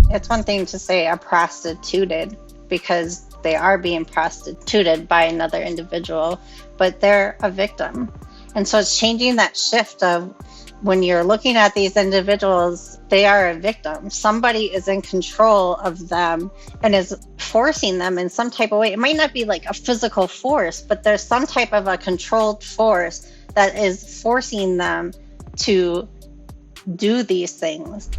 It's one thing to say a prostituted because they are being prostituted by another individual, but they're a victim. And so it's changing that shift of when you're looking at these individuals, they are a victim. Somebody is in control of them and is forcing them in some type of way. It might not be like a physical force, but there's some type of a controlled force that is forcing them to do these things.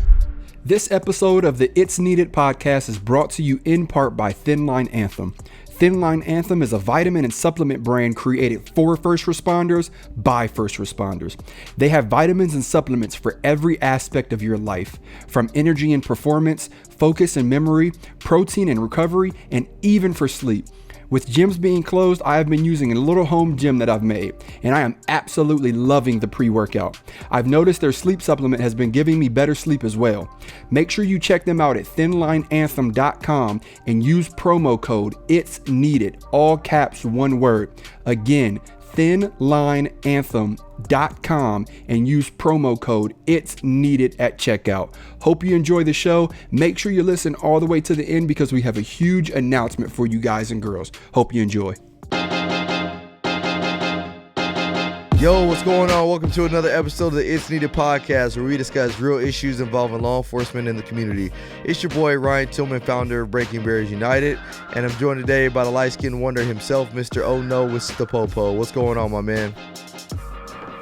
This episode of the It's Needed podcast is brought to you in part by Thin Line Anthem. Thin Line Anthem is a vitamin and supplement brand created for first responders by first responders. They have vitamins and supplements for every aspect of your life, from energy and performance, focus and memory, protein and recovery, and even for sleep. With gyms being closed, I have been using a little home gym that I've made, and I am absolutely loving the pre-workout. I've noticed their sleep supplement has been giving me better sleep as well. Make sure you check them out at thinlineanthem.com and use promo code It's Needed, all caps, one word. Again, thinlineanthem.com and use promo code It's Needed at checkout. Hope you enjoy the show. Make sure you listen all the way to the end because we have a huge announcement for you guys and girls. Hope you enjoy. Yo, what's going on? Welcome to another episode of the It's Needed podcast, where we discuss real issues involving law enforcement and the community. It's your boy Ryan Tillman, founder of Breaking Barriers United, and I'm joined today by the light-skinned wonder himself, Mr. Oh No with Stapopo. What's going on, my man?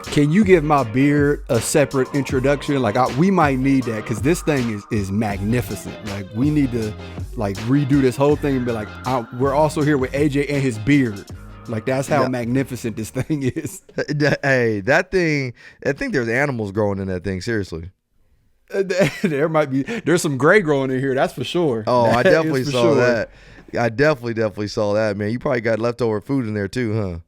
Can you give my beard a separate introduction? We might need that because this thing is magnificent. Like, we need to redo this whole thing and be like, we're also here with AJ and his beard. Like, that's how magnificent this thing is. Hey, that thing, I think there's animals growing in that thing, seriously. There's some gray growing in here, that's for sure. Oh, I definitely saw that. I definitely saw that, man. You probably got leftover food in there too, huh?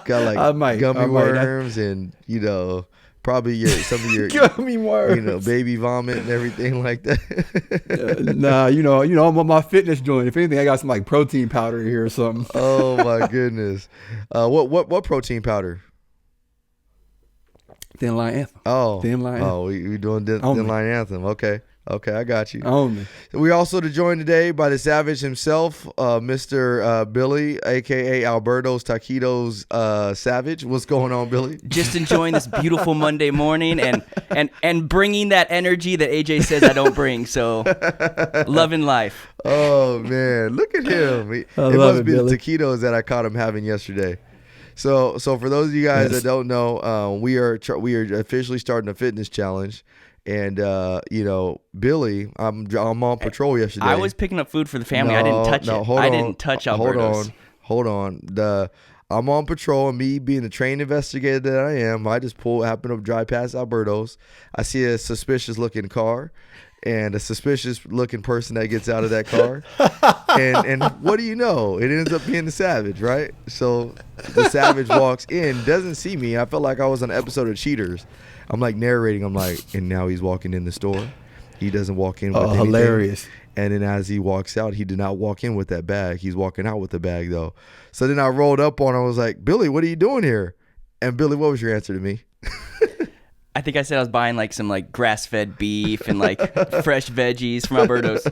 Got gummy worms and, probably some of your gummy worms, baby vomit and everything like that. I'm on my fitness joint. If anything, I got some protein powder here or something. Oh my goodness. What protein powder? Thin Line Anthem. Oh, Thin Line. Oh, we doing Thin Line Anthem. Okay, I got you. Only. We're also joined today by the Savage himself, Mr. Billy, aka Alberto's Taquitos Savage. What's going on, Billy? Just enjoying this beautiful Monday morning and bringing that energy that AJ says I don't bring. So, loving life. Oh man, look at him. It must be Billy. The taquitos that I caught him having yesterday. So for those of you guys that don't know, we are officially starting a fitness challenge. And Billy, I'm on patrol yesterday. I was picking up food for the family. I didn't touch it. I didn't touch Alberto's. Hold on. I'm on patrol, and me being the trained investigator that I am, I just happen to drive past Alberto's. I see a suspicious looking car and a suspicious looking person that gets out of that car. and what do you know? It ends up being the Savage, right? So the Savage walks in, doesn't see me. I felt like I was on an episode of Cheaters. I'm narrating. And now he's walking in the store. He doesn't walk in with anything. Hilarious. And then as he walks out, he did not walk in with that bag. He's walking out with the bag, though. So then I rolled up on him. I was like, Billy, what are you doing here? And Billy, what was your answer to me? I think I said I was buying some grass-fed beef and fresh veggies from Alberto's.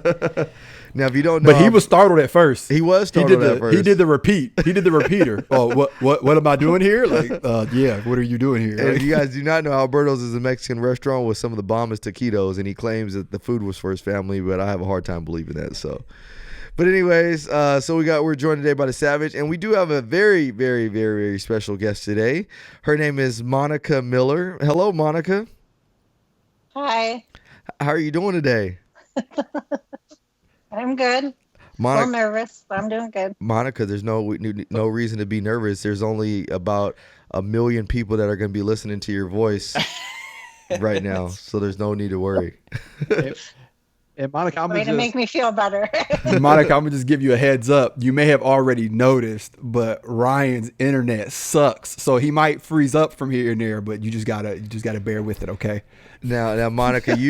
Now, if you don't know, but he was startled at first. He was startled at first. He did the repeat. He did the repeater. Oh, what am I doing here? What are you doing here? And if you guys do not know, Alberto's is a Mexican restaurant with some of the bombest taquitos, and he claims that the food was for his family, but I have a hard time believing that. So, but anyways, we're joined today by the Savage, and we do have a very, very, very, very special guest today. Her name is Monica Miller. Hello, Monica. Hi. How are you doing today? I'm good. A little nervous, but I'm doing good. Monica, there's no reason to be nervous. There's only about 1 million people that are going to be listening to your voice right now, so there's no need to worry. And Monica, to make me feel better. Monica, I'm gonna just give you a heads up. You may have already noticed, but Ryan's internet sucks, so he might freeze up from here and there. But you just gotta bear with it, okay? Now, Monica, you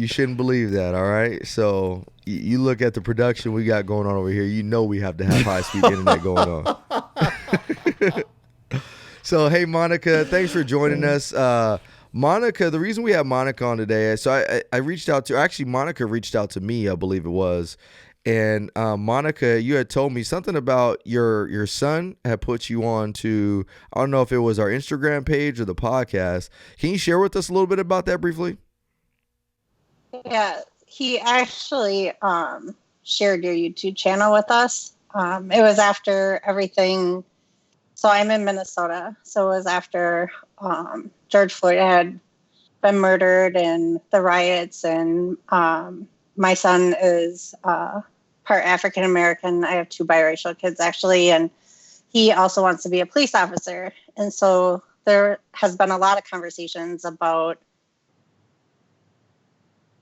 shouldn't believe that. All right, so you look at the production we got going on over here. We have to have high-speed internet going on. So, hey, Monica, thanks for joining us. Monica, the reason we have Monica on today, so I reached out to, actually Monica reached out to me, I believe it was. And Monica, you had told me something about your son had put you on to, I don't know if it was our Instagram page or the podcast. Can you share with us a little bit about that briefly? Yeah, he actually shared your YouTube channel with us. It was after everything. So I'm in Minnesota. So it was after George Floyd had been murdered and the riots. And my son is part African American. I have 2 biracial kids, actually. And he also wants to be a police officer. And so there has been a lot of conversations about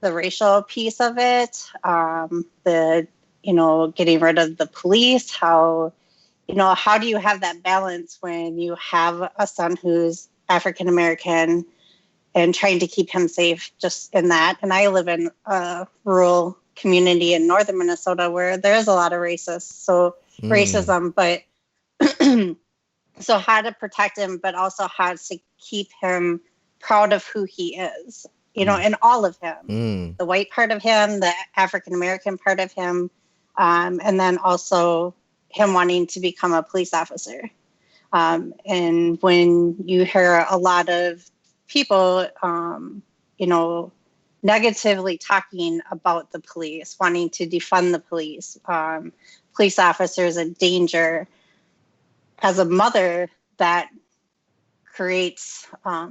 the racial piece of it, the, getting rid of the police, how do you have that balance when you have a son who's African American and trying to keep him safe just in that. And I live in a rural community in northern Minnesota where there's a lot of racism, but so how to protect him, but also how to keep him proud of who he is, in all of him, the white part of him, the African American part of him, and then also him wanting to become a police officer. And when you hear a lot of people, negatively talking about the police, wanting to defund the police, police officers in danger, as a mother, that creates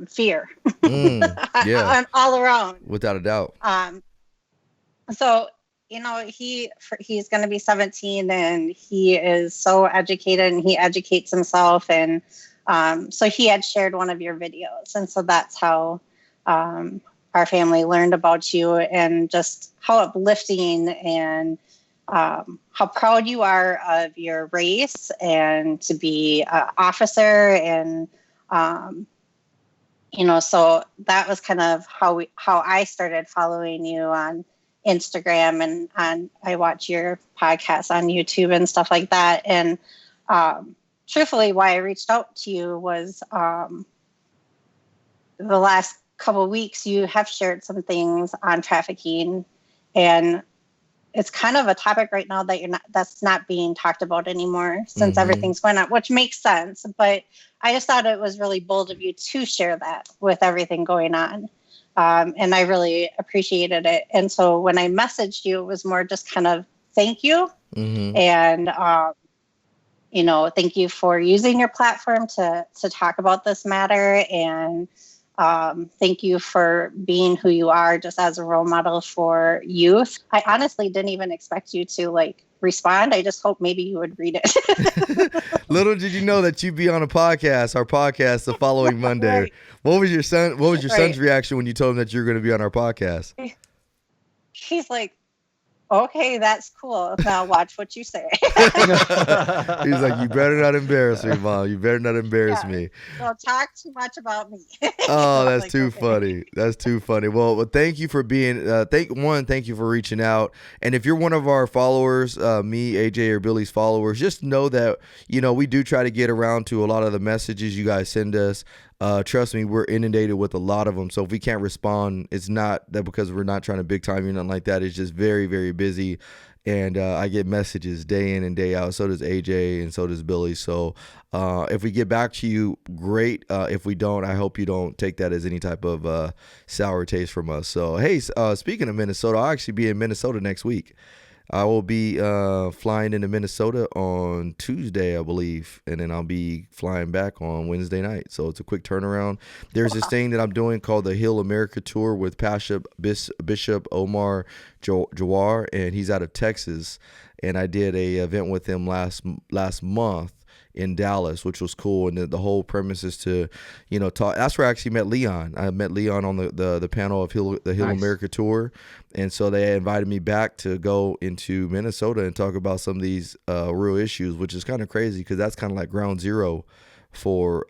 fear Yeah. all around. Without a doubt. So, he's going to be 17 and he is so educated and he educates himself. And so he had shared one of your videos. And so that's how our family learned about you, and just how uplifting and how proud you are of your race and to be an officer. And, so that was kind of how I started following you on Instagram, and I watch your podcast on YouTube and stuff like that. And truthfully, why I reached out to you was the last couple of weeks you have shared some things on trafficking, and it's kind of a topic right now that's not being talked about anymore since everything's going on, which makes sense. But I just thought it was really bold of you to share that with everything going on. And I really appreciated it. And so when I messaged you, it was more just kind of thank you. And, thank you for using your platform to talk about this matter. And thank you for being who you are, just as a role model for youth. I honestly didn't even expect you to respond. I just hope maybe you would read it. Little did you know that you'd be on our podcast the following Monday. Right. What was your son's reaction when you told him that you were going to be on our podcast? He's like, okay, that's cool. Now watch what you say. He's like, you better not embarrass me, Mom. You better not embarrass me. Don't talk too much about me. Oh, that's too funny. That's too funny. Well, thank you for being, thank you for reaching out. And if you're one of our followers, me, AJ, or Billy's followers, just know that, we do try to get around to a lot of the messages you guys send us. Trust me, we're inundated with a lot of them. So if we can't respond, it's not that because we're not trying to big time you, nothing like that. It's just very, very busy. And I get messages day in and day out. So does AJ and so does Billy. So if we get back to you, great. If we don't, I hope you don't take that as any type of sour taste from us. So, hey, speaking of Minnesota, I'll actually be in Minnesota next week. I will be flying into Minnesota on Tuesday, I believe, and then I'll be flying back on Wednesday night. So it's a quick turnaround. There's this thing that I'm doing called the Heal America Tour with Bishop Omar Jawar, and he's out of Texas. And I did a event with him last month in Dallas, which was cool. And the whole premise is to, talk. That's where I actually met Leon. I met Leon on the panel of the Heal America Tour. And so they invited me back to go into Minnesota and talk about some of these real issues, which is kind of crazy because that's kind of like ground zero for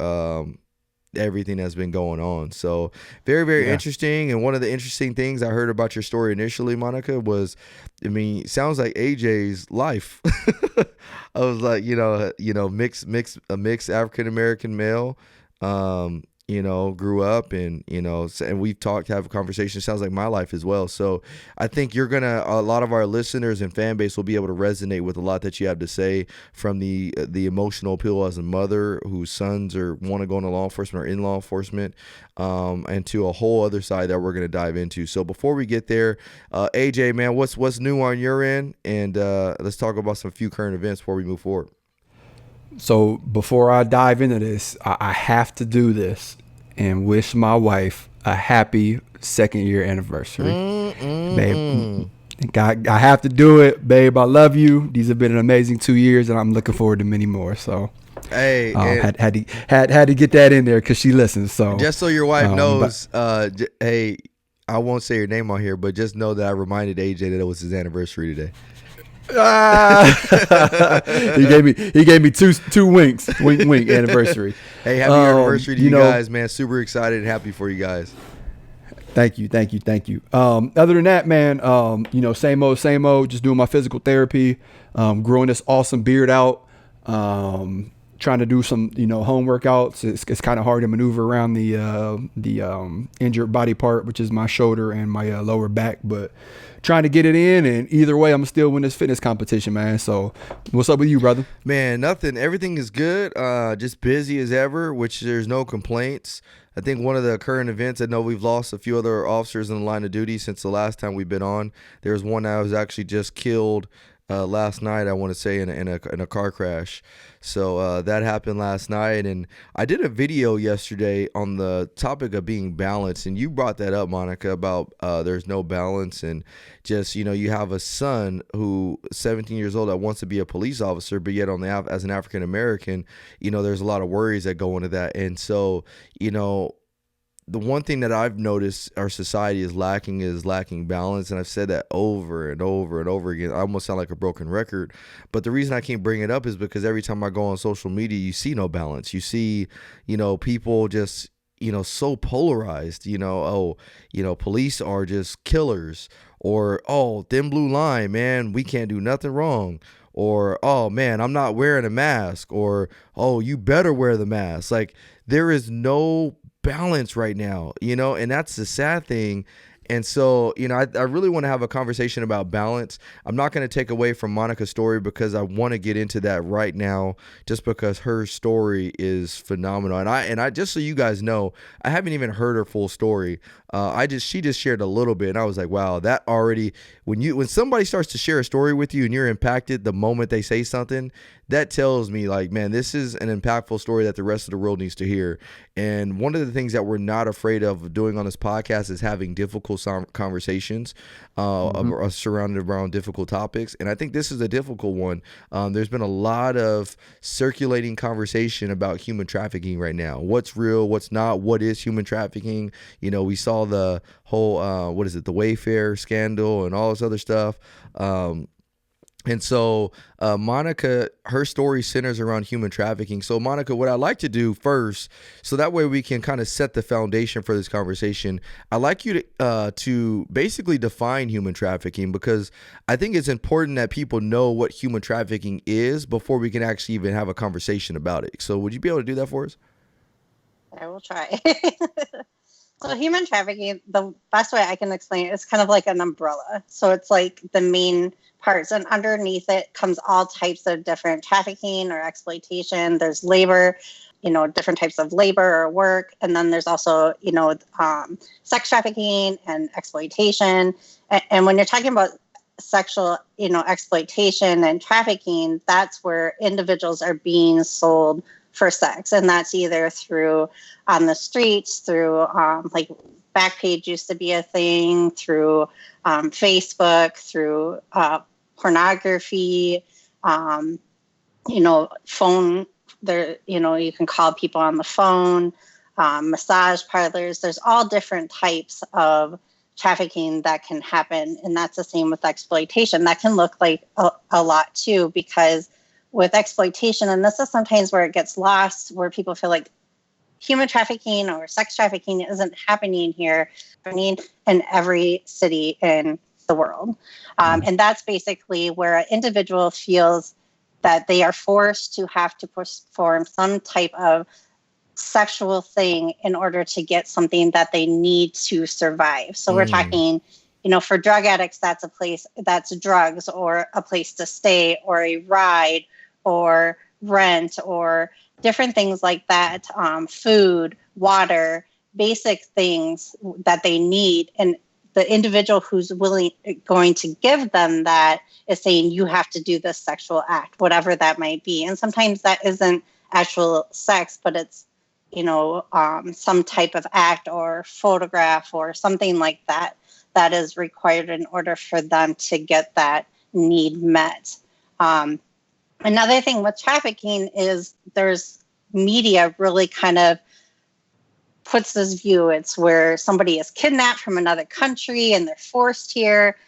everything that's been going on. So very, very interesting. And one of the interesting things I heard about your story initially, Monica, was, it sounds like AJ's life. I was like, a mixed African-American male, grew up, and and we've talked, have a conversation. Sounds like my life as well. So I think a lot of our listeners and fan base will be able to resonate with a lot that you have to say, from the emotional appeal as a mother whose sons want to go into law enforcement or in law enforcement, and to a whole other side that we're going to dive into. So before we get there, AJ, man, what's new on your end? And let's talk about some few current events before we move forward. So before I dive into this, I have to do this and wish my wife a happy 2nd year anniversary. Babe, I have to do it, babe. I love you. These have been an amazing 2 years, and I'm looking forward to many more. So hey, had to get that in there because she listens. So just so your wife knows, hey, I won't say your name on here, but just know that I reminded AJ that it was his anniversary today. He gave me two winks. Wink anniversary. Hey, happy anniversary to you guys, man. Super excited and happy for you guys. Thank you. Other than that, man, same old, just doing my physical therapy, growing this awesome beard out, trying to do some, home workouts. It's kind of hard to maneuver around the injured body part, which is my shoulder and my lower back, but trying to get it in, and either way, I'm still win this fitness competition, man. So what's up with you, brother? Man, nothing. Everything is good. Just busy as ever, which there's no complaints. I think one of the current events, I know we've lost a few other officers in the line of duty since the last time we've been on. There's one that was actually just killed last night, I want to say, in a car crash. So that happened last night, and I did a video yesterday on the topic of being balanced, and you brought that up, Monica, about there's no balance, and just you have a son who 17 years old that wants to be a police officer, but yet as an African American, there's a lot of worries that go into that, and so the one thing that I've noticed our society is lacking balance. And I've said that over and over and over again. I almost sound like a broken record. But the reason I can't bring it up is because every time I go on social media, you see no balance. You see, people just, so polarized, police are just killers, or, oh, thin blue line, man, we can't do nothing wrong. Or, oh, man, I'm not wearing a mask. Or, oh, you better wear the mask. Like, there is no balance right now, and that's the sad thing. And so, I really want to have a conversation about balance. I'm not going to take away from Monica's story because I want to get into that right now, just because her story is phenomenal. And I just so you guys know, I haven't even heard her full story. She just shared a little bit, and I was like, wow, that already, when somebody starts to share a story with you and you're impacted the moment they say something, that tells me, like, man, this is an impactful story that the rest of the world needs to hear. And one of the things that we're not afraid of doing on this podcast is having difficult conversations surrounded around difficult topics. And I think this is a difficult one. There's been a lot of circulating conversation about human trafficking right now. What's real? What's not? What is human trafficking? We saw the whole, the Wayfair scandal and all this other stuff. And so Monica, her story centers around human trafficking. So Monica, what I'd like to do first, so that way we can kind of set the foundation for this conversation, I'd like you to basically define human trafficking, because I think it's important that people know what human trafficking is before we can actually even have a conversation about it. So would you be able to do that for us? I will try. So human trafficking, the best way I can explain it is kind of like an umbrella. So it's like the main parts, and underneath it comes all types of different trafficking or exploitation. There's labor, different types of labor or work. And then there's also, sex trafficking and exploitation. And when you're talking about sexual, exploitation and trafficking, that's where individuals are being sold for sex, and that's either through on the streets, through like Backpage used to be a thing, through Facebook, through pornography, phone. There, you can call people on the phone, massage parlors. There's all different types of trafficking that can happen, and that's the same with exploitation. That can look like a lot too, because with exploitation, and this is sometimes where it gets lost, where people feel like human trafficking or sex trafficking isn't happening here, happening in every city in the world. And that's basically where an individual feels that they are forced to have to perform some type of sexual thing in order to get something that they need to survive. So we're talking, for drug addicts, that's that's drugs, or a place to stay, or a ride, or rent, or different things like that, food, water, basic things that they need. And the individual who's going to give them that is saying, you have to do this sexual act, whatever that might be. And sometimes that isn't actual sex, but it's, some type of act or photograph or something like that that is required in order for them to get that need met. Another thing with trafficking is there's media really kind of puts this view. It's where somebody is kidnapped from another country and they're forced here.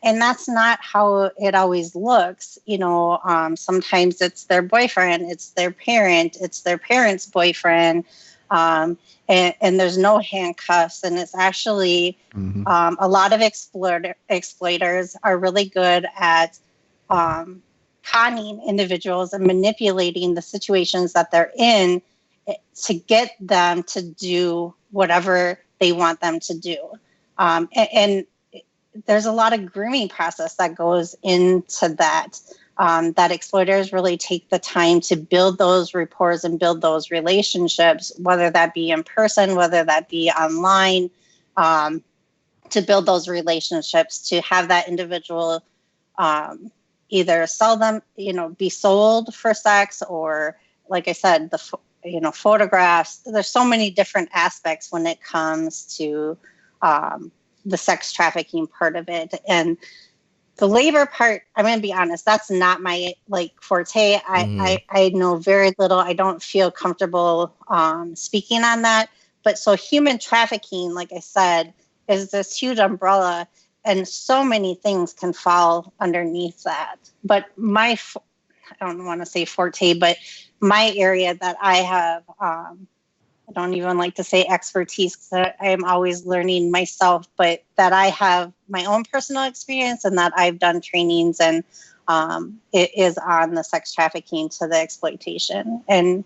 And that's not how it always looks. Sometimes it's their boyfriend, it's their parent, it's their parent's boyfriend. And there's no handcuffs. And it's actually a lot of exploiters are really good at conning individuals and manipulating the situations that they're in to get them to do whatever they want them to do. And there's a lot of grooming process that goes into that, that exploiters really take the time to build those rapport and build those relationships, whether that be in person, whether that be online, to build those relationships, to have that individual either sell them, be sold for sex, or like I said, photographs. There's so many different aspects when it comes to the sex trafficking part of it. And the labor part, I'm going to be honest, that's not my forte. I know very little. I don't feel comfortable speaking on that. But so human trafficking, like I said, is this huge umbrella, and so many things can fall underneath that. But I don't want to say forte, but my area that I have, I don't even like to say expertise, because I am always learning myself, but that I have my own personal experience and that I've done trainings, and it is on the sex trafficking to the exploitation. And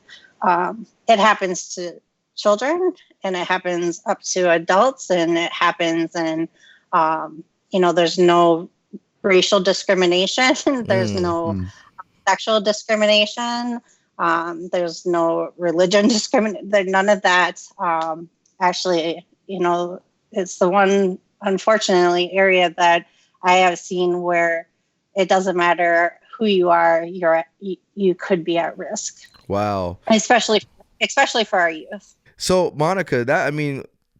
it happens to children, and it happens up to adults, and it happens, and there's no racial discrimination. There's no sexual discrimination. There's no religion discrimination. None of that. Actually, it's the one, unfortunately, area that I have seen where it doesn't matter who you are, you could be at risk. Wow. Especially for our youth. So, Monica,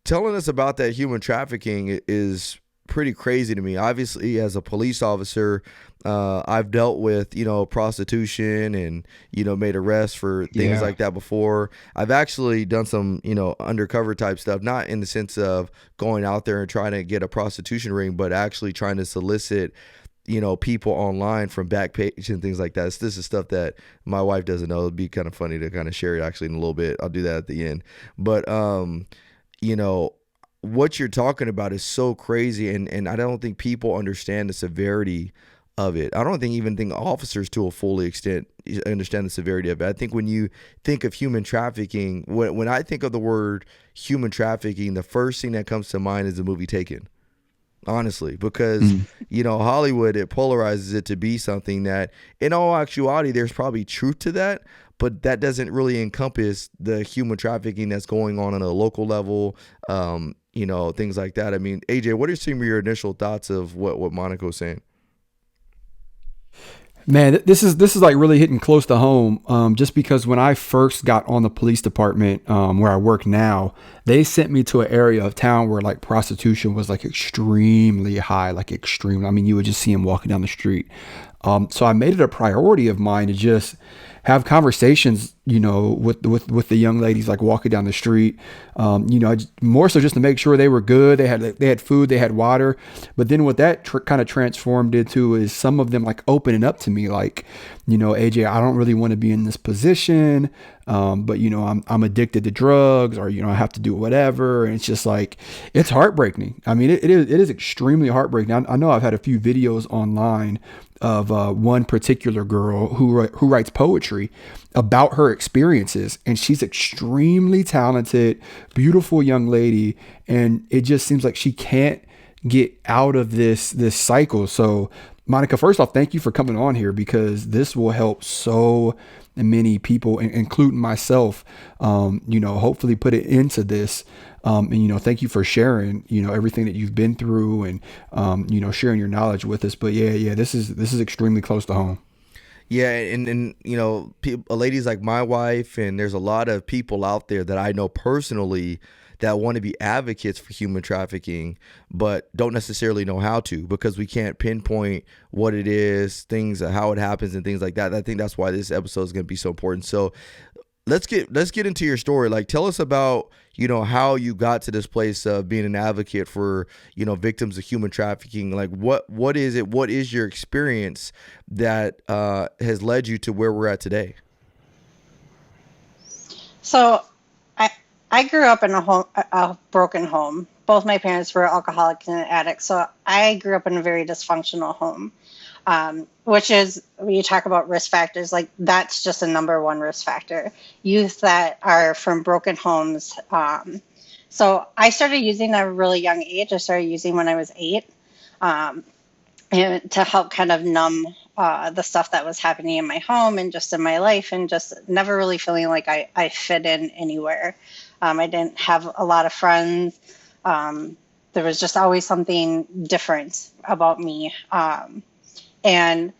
telling us about that human trafficking is pretty crazy to me. Obviously, as a police officer, I've dealt with, prostitution and, made arrests for things like that before. I've actually done some, undercover type stuff, not in the sense of going out there and trying to get a prostitution ring, but actually trying to solicit, people online from Backpage and things like that. So this is stuff that my wife doesn't know. It'd be kind of funny to kind of share it actually in a little bit. I'll do that at the end. But, what you're talking about is so crazy, and I don't think people understand the severity of it. I don't think officers to a fully extent understand the severity of it. I think when you think of human trafficking, when I think of the word human trafficking, the first thing that comes to mind is the movie Taken. Honestly, because Hollywood, it polarizes it to be something that in all actuality there's probably truth to that, but that doesn't really encompass the human trafficking that's going on a local level, things like that. I mean, AJ, what are some of your initial thoughts of what Monica was saying? Man, this is like really hitting close to home. Just because when I first got on the police department, where I work now, they sent me to an area of town where like prostitution was like extremely high, like extreme. I mean, you would just see them walking down the street. So I made it a priority of mine to just have conversations, with the young ladies, like walking down the street, more so just to make sure they were good. They had food, they had water. But then what that kind of transformed into is some of them like opening up to me, like, AJ, I don't really want to be in this position. But I'm addicted to drugs, or, I have to do whatever. And it's just like, it's heartbreaking. I mean, it is extremely heartbreaking. I know I've had a few videos online of one particular girl who writes poetry. documentary about her experiences, and she's extremely talented, beautiful young lady, and it just seems like she can't get out of this cycle. So Monica, first off, thank you for coming on here, because this will help so many people, including myself, hopefully put it into this. And, thank you for sharing, everything that you've been through, and, sharing your knowledge with us. But yeah, this is extremely close to home. Yeah, and ladies like my wife, and there's a lot of people out there that I know personally that want to be advocates for human trafficking, but don't necessarily know how to, because we can't pinpoint what it is, things, how it happens, and things like that. I think that's why this episode is going to be so important. So let's get into your story. Like, tell us about, how you got to this place of being an advocate for, victims of human trafficking. Like, what is it? What is your experience that has led you to where we're at today? So I grew up in a broken home. Both my parents were alcoholics and addicts, so I grew up in a very dysfunctional home, which is, when you talk about risk factors, like that's just a number one risk factor. Youth that are from broken homes. So I started using at a really young age. I started using when I was 8, and to help kind of numb the stuff that was happening in my home and just in my life, and just never really feeling like I fit in anywhere. I didn't have a lot of friends. There was just always something different about me. And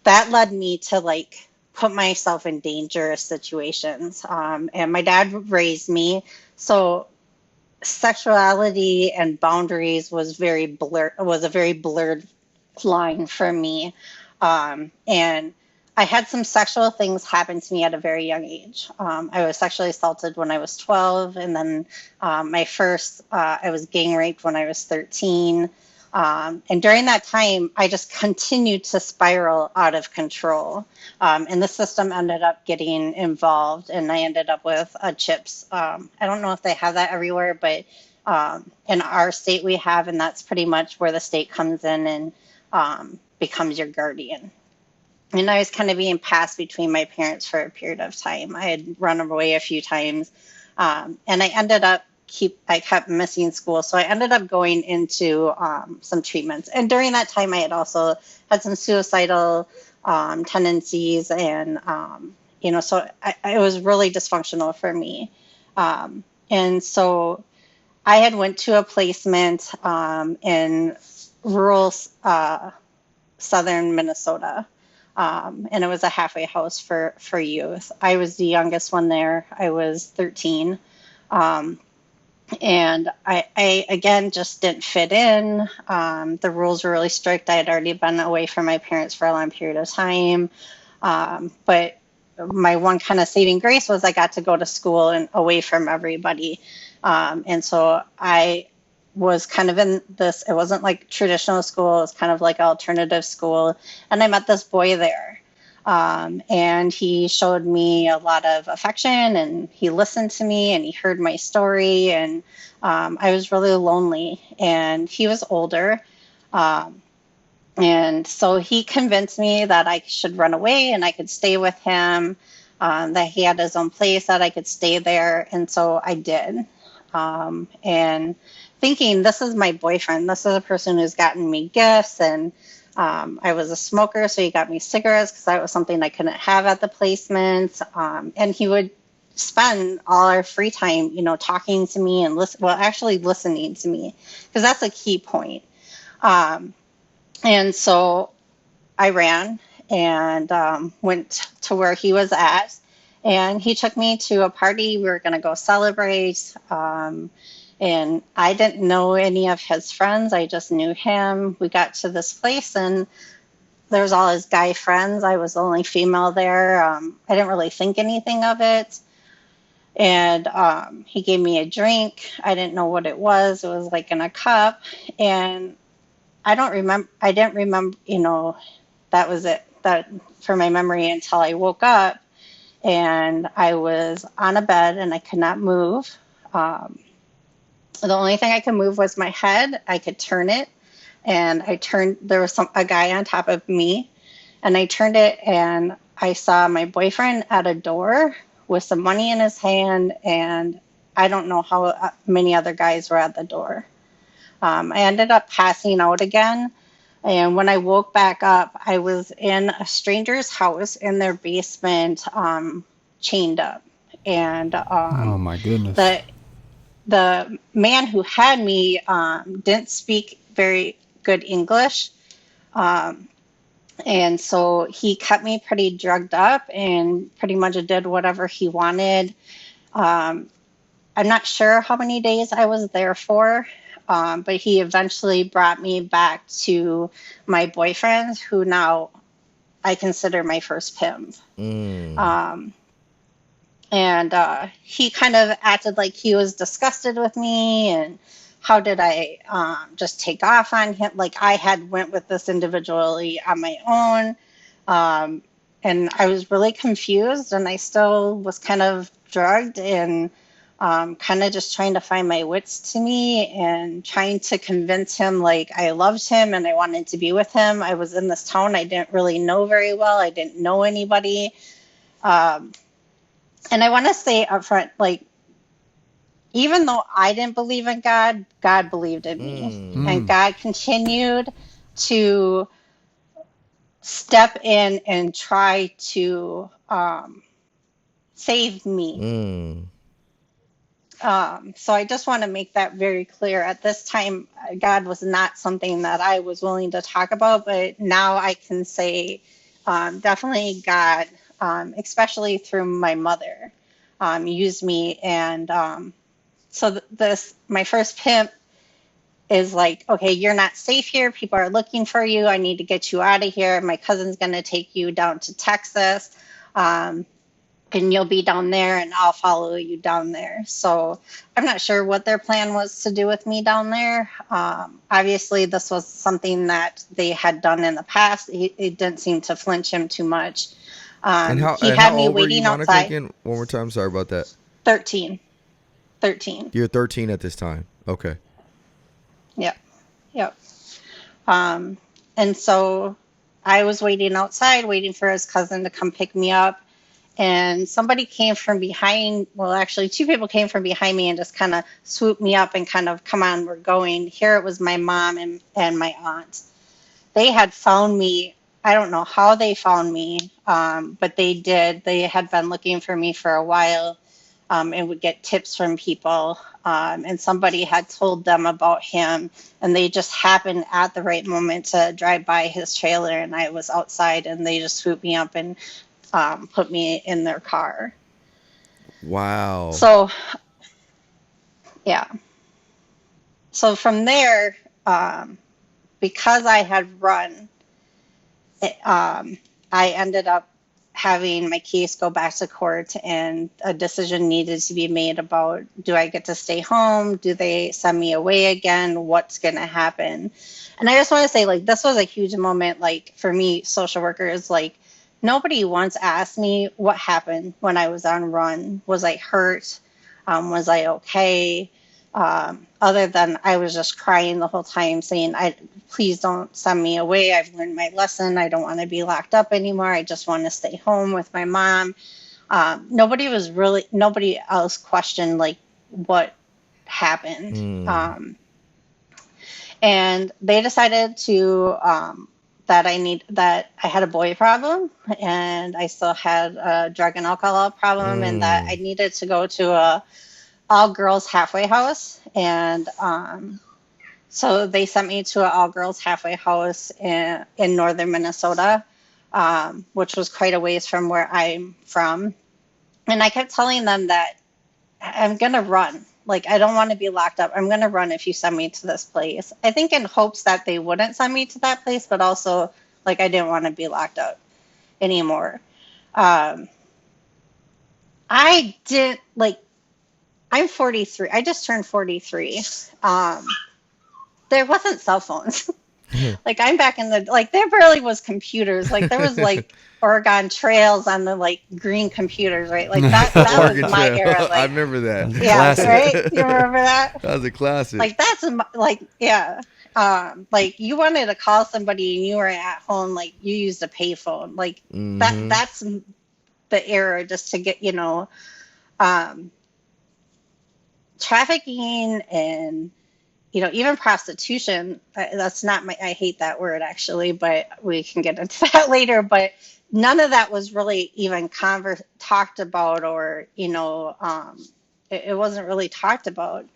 that led me to like put myself in dangerous situations. And my dad raised me, so sexuality and boundaries was a very blurred line for me. And I had some sexual things happen to me at a very young age. I was sexually assaulted when I was 12, and then I was gang raped when I was 13. And during that time, I just continued to spiral out of control. And the system ended up getting involved, and I ended up with CHIPS. I don't know if they have that everywhere, but in our state we have, and that's pretty much where the state comes in and becomes your guardian. And I was kind of being passed between my parents for a period of time. I had run away a few times, and I kept missing school. So I ended up going into some treatments. And during that time, I had also had some suicidal tendencies, and so it was really dysfunctional for me. And so I had went to a placement in rural southern Minnesota. And it was a halfway house for youth. I was the youngest one there. I was 13. And I again just didn't fit in. The rules were really strict. I had already been away from my parents for a long period of time. But my one kind of saving grace was I got to go to school and away from everybody. And so I was kind of in this, it wasn't like traditional school, it was kind of like alternative school. And I met this boy there. And he showed me a lot of affection, and he listened to me, and he heard my story. And I was really lonely, and he was older. And so he convinced me that I should run away and I could stay with him, that he had his own place, that I could stay there. And so I did. And thinking, this is my boyfriend. This is a person who's gotten me gifts, and I was a smoker, so he got me cigarettes because that was something I couldn't have at the placements. And he would spend all our free time, talking to me and actually listening to me, because that's a key point. And so I ran and went to where he was at, and he took me to a party. We were going to go celebrate. And I didn't know any of his friends. I just knew him. We got to this place, and there was all his guy friends. I was the only female there. I didn't really think anything of it. And he gave me a drink. I didn't know what it was. It was like in a cup. And I didn't remember, that was it, that for my memory, until I woke up and I was on a bed and I could not move. The only thing I could move was my head. I could turn it, and there was a guy on top of me, and I turned it, and I saw my boyfriend at a door with some money in his hand, and I don't know how many other guys were at the door. I ended up passing out again. And when I woke back up, I was in a stranger's house in their basement, chained up. And Oh my goodness. the man who had me didn't speak very good English. Um, and so he kept me pretty drugged up and pretty much did whatever he wanted. Um, I'm not sure how many days I was there for, but he eventually brought me back to my boyfriend, who now I consider my first pimp. Um, and he kind of acted like he was disgusted with me, and how did I just take off on him? Like I had went with this individually on my own, and I was really confused, and I still was kind of drugged and kind of just trying to find my wits to me and trying to convince him like I loved him and I wanted to be with him. I was in this town I didn't really know very well. I didn't know anybody. And I want to say up front, like, even though I didn't believe in God, God believed in me. And God continued to step in and try to save me. So I just want to make that very clear. At this time, God was not something that I was willing to talk about, but now I can say definitely God, especially through my mother, used me. And so my first pimp is like, okay, you're not safe here. People are looking for you. I need to get you out of here. My cousin's going to take you down to Texas. And you'll be down there and I'll follow you down there. So I'm not sure what their plan was to do with me down there. Obviously, this was something that they had done in the past. It didn't seem to flinch him too much. He had me waiting outside. Again? One more time. Sorry about that. 13. You're 13 at this time. Okay. Yep. And so I was waiting outside, waiting for his cousin to come pick me up. And somebody came from behind, well, actually, two people came from behind me and just kind of swooped me up and kind of, come on, we're going. Here it was my mom and my aunt. They had found me. I don't know how they found me, but they did. They had been looking for me for a while and would get tips from people. And somebody had told them about him, and they just happened at the right moment to drive by his trailer, and I was outside, and they just swooped me up and put me in their car. Wow. So, yeah. So from there, because I had run, I ended up having my case go back to court, and a decision needed to be made about, do I get to stay home? Do they send me away again? What's going to happen? And I just want to say, like, this was a huge moment, like, for me, social workers, like, nobody once asked me what happened when I was on run. Was I hurt? Was I okay? Other than I was just crying the whole time saying, please don't send me away. I've learned my lesson. I don't want to be locked up anymore. I just want to stay home with my mom. Nobody else questioned like what happened. And they decided to, that I had a boy problem, and I still had a drug and alcohol problem, and that I needed to go to a all girls halfway house. And so they sent me to an all girls halfway house in northern Minnesota, which was quite a ways from where I'm from. And I kept telling them that I'm going to run. Like, I don't want to be locked up. I'm going to run if you send me to this place. I think in hopes that they wouldn't send me to that place, but also, like, I didn't want to be locked up anymore. I didn't, like, I'm 43. I just turned 43. There wasn't cell phones. Like, I'm back in the, like, there barely was computers. Like, there was, like, Oregon trails on the, like, green computers, right? Like, that was my era. Like, I remember that. Yeah, classic. Right? You remember that? That was a classic. Like, that's, like, yeah. Like you wanted to call somebody and you were at home, like you used a payphone, like Mm-hmm. that's the error, just to get, um, trafficking and, even prostitution. That's not I hate that word actually, but we can get into that later. But none of that was really even talked about, or, it wasn't really talked about.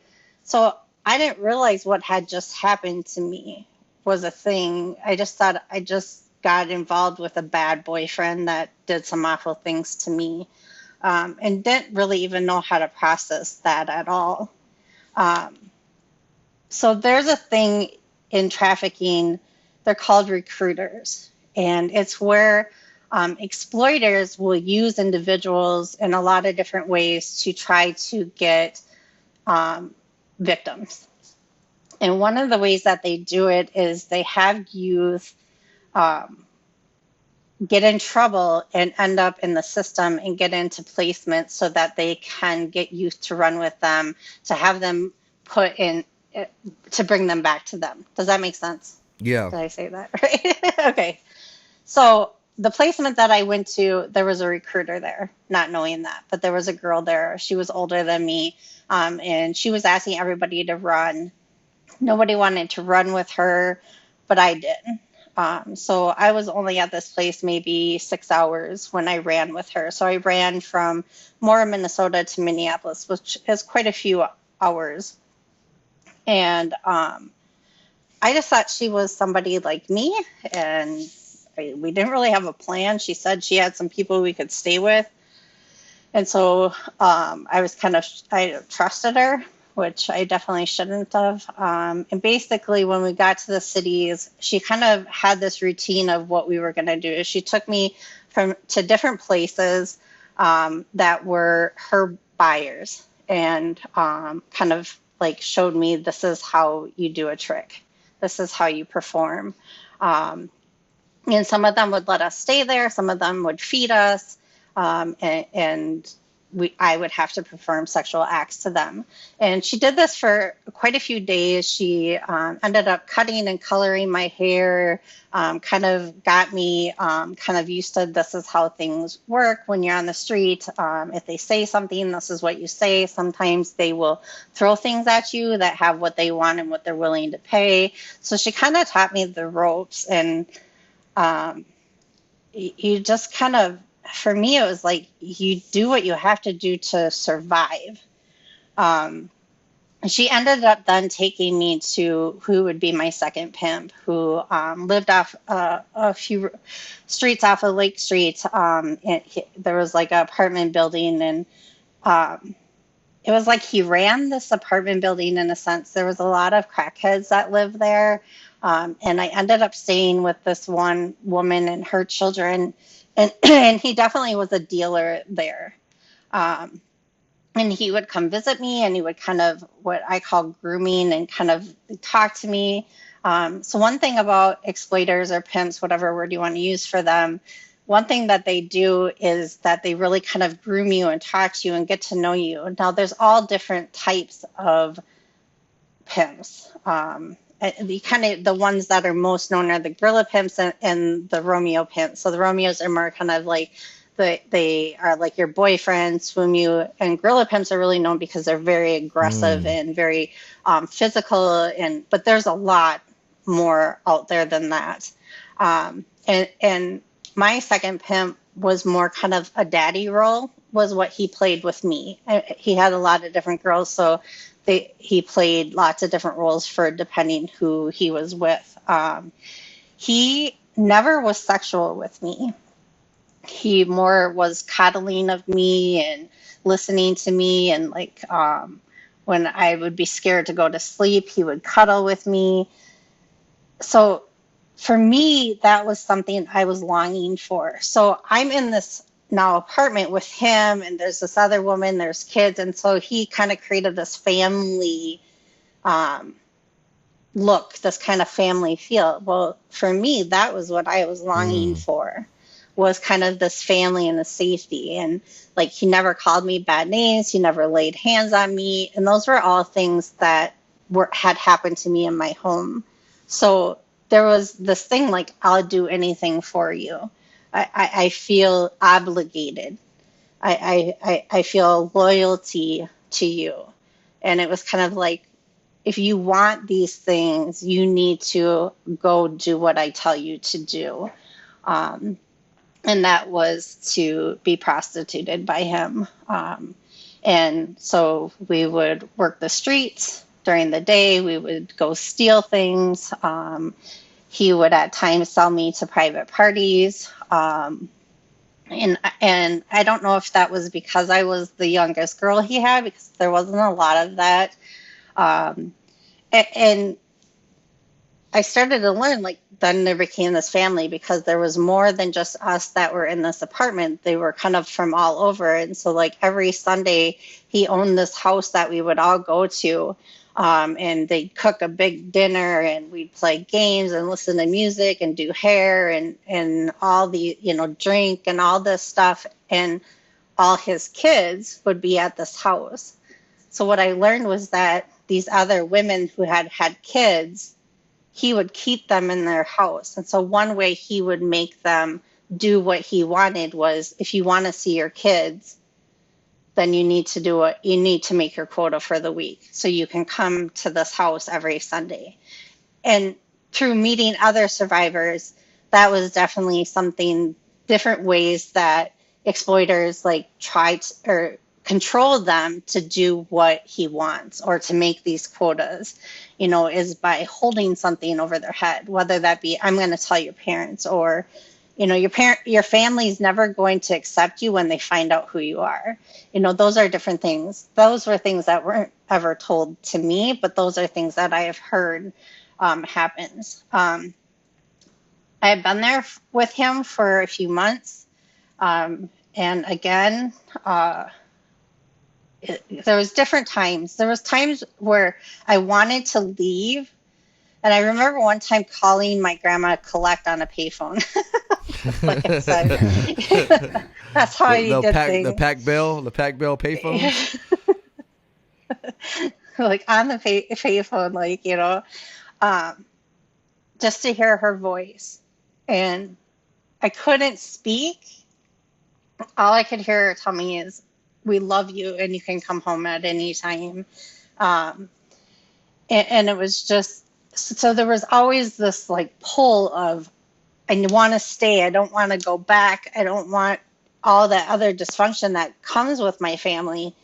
So I didn't realize what had just happened to me was a thing. I just thought I just got involved with a bad boyfriend that did some awful things to me, and didn't really even know how to process that at all. Um, so there's a thing in trafficking, they're called recruiters, and it's where exploiters will use individuals in a lot of different ways to try to get um, victims. And one of the ways that they do it is they have youth um, get in trouble and end up in the system and get into placement so that they can get youth to run with them, to have them put in, to bring them back to them. Does that make sense? Yeah. Did I say that right? Okay. So the placement that I went to, there was a recruiter there, not knowing that, but there was a girl there. She was older than me, and she was asking everybody to run. Nobody wanted to run with her, but I did. So I was only at this place maybe 6 hours when I ran with her. So I ran from Mora, Minnesota to Minneapolis, which is quite a few hours. And I just thought she was somebody like me, and we didn't really have a plan. She said she had some people we could stay with. And so I trusted her, which I definitely shouldn't have. And basically, when we got to the cities, she kind of had this routine of what we were going to do. She took me to different places that were her buyers, and kind of like showed me, this is how you do a trick. This is how you perform. And some of them would let us stay there. Some of them would feed us, and I would have to perform sexual acts to them. And she did this for quite a few days. She ended up cutting and coloring my hair, kind of got me kind of used to, this is how things work when you're on the street. If they say something, this is what you say. Sometimes they will throw things at you that have what they want and what they're willing to pay. So she kind of taught me the ropes. And um, you just kind of, for me, it was like you do what you have to do to survive. Um, she ended up then taking me to who would be my second pimp, who lived off a few streets off of Lake Street. There was like an apartment building, and um, it was like he ran this apartment building in a sense. There was a lot of crackheads that lived there. And I ended up staying with this one woman and her children. And, and he definitely was a dealer there. Um, and he would come visit me, and he would kind of, what I call grooming, and kind of talk to me. So one thing about exploiters or pimps, whatever word you want to use for them, one thing that they do is that they really kind of groom you and talk to you and get to know you. Now, there's all different types of pimps. The ones that are most known are the gorilla pimps and the Romeo pimps. So the Romeos are more kind of like they are like your boyfriends, whom you, and gorilla pimps are really known because they're very aggressive Mm. and very physical. But there's a lot more out there than that. And my second pimp was more kind of a daddy role, was what he played with me. He had a lot of different girls, so he played lots of different roles for depending who he was with. He never was sexual with me. He more was coddling of me and listening to me, and like when I would be scared to go to sleep, he would cuddle with me. So for me, that was something I was longing for. So I'm in this now apartment with him, and there's this other woman, there's kids, and so he kind of created this family um, look, this kind of family feel. Well, for me, that was what I was longing Mm. for, was kind of this family and the safety. And like, he never called me bad names, he never laid hands on me, and those were all things that had happened to me in my home. So there was this thing like, I'll do anything for you. I feel obligated. I feel loyalty to you. And it was kind of like, if you want these things, you need to go do what I tell you to do. Um, and that was to be prostituted by him. And so we would work the streets during the day. We would go steal things. He would at times sell me to private parties. And I don't know if that was because I was the youngest girl he had, because there wasn't a lot of that. Um, and I started to learn, like, then there became this family, because there was more than just us that were in this apartment. They were kind of from all over. And so, like, every Sunday, he owned this house that we would all go to. And they'd cook a big dinner, and we'd play games and listen to music and do hair and all the, drink and all this stuff. And all his kids would be at this house. So what I learned was that these other women who had had kids, he would keep them in their house. And so one way he would make them do what he wanted was, if you want to see your kids, then you need to make your quota for the week. So you can come to this house every Sunday. And through meeting other survivors, that was definitely something, different ways that exploiters like try to, or control them to do what he wants, or to make these quotas, is by holding something over their head, whether that be, I'm going to tell your parents, or, your family's never going to accept you when they find out who you are. Those are different things. Those were things that weren't ever told to me, but those are things that I have heard happens. I had been there with him for a few months. And again, there was different times. There was times where I wanted to leave. And I remember one time calling my grandma to collect on a payphone. Like I said, that's how you did things. The pack bell payphone. Like on the payphone, just to hear her voice. And I couldn't speak. All I could hear her tell me is, we love you and you can come home at any time. And it was just, so there was always this like pull of, I want to stay. I don't want to go back. I don't want all that other dysfunction that comes with my family.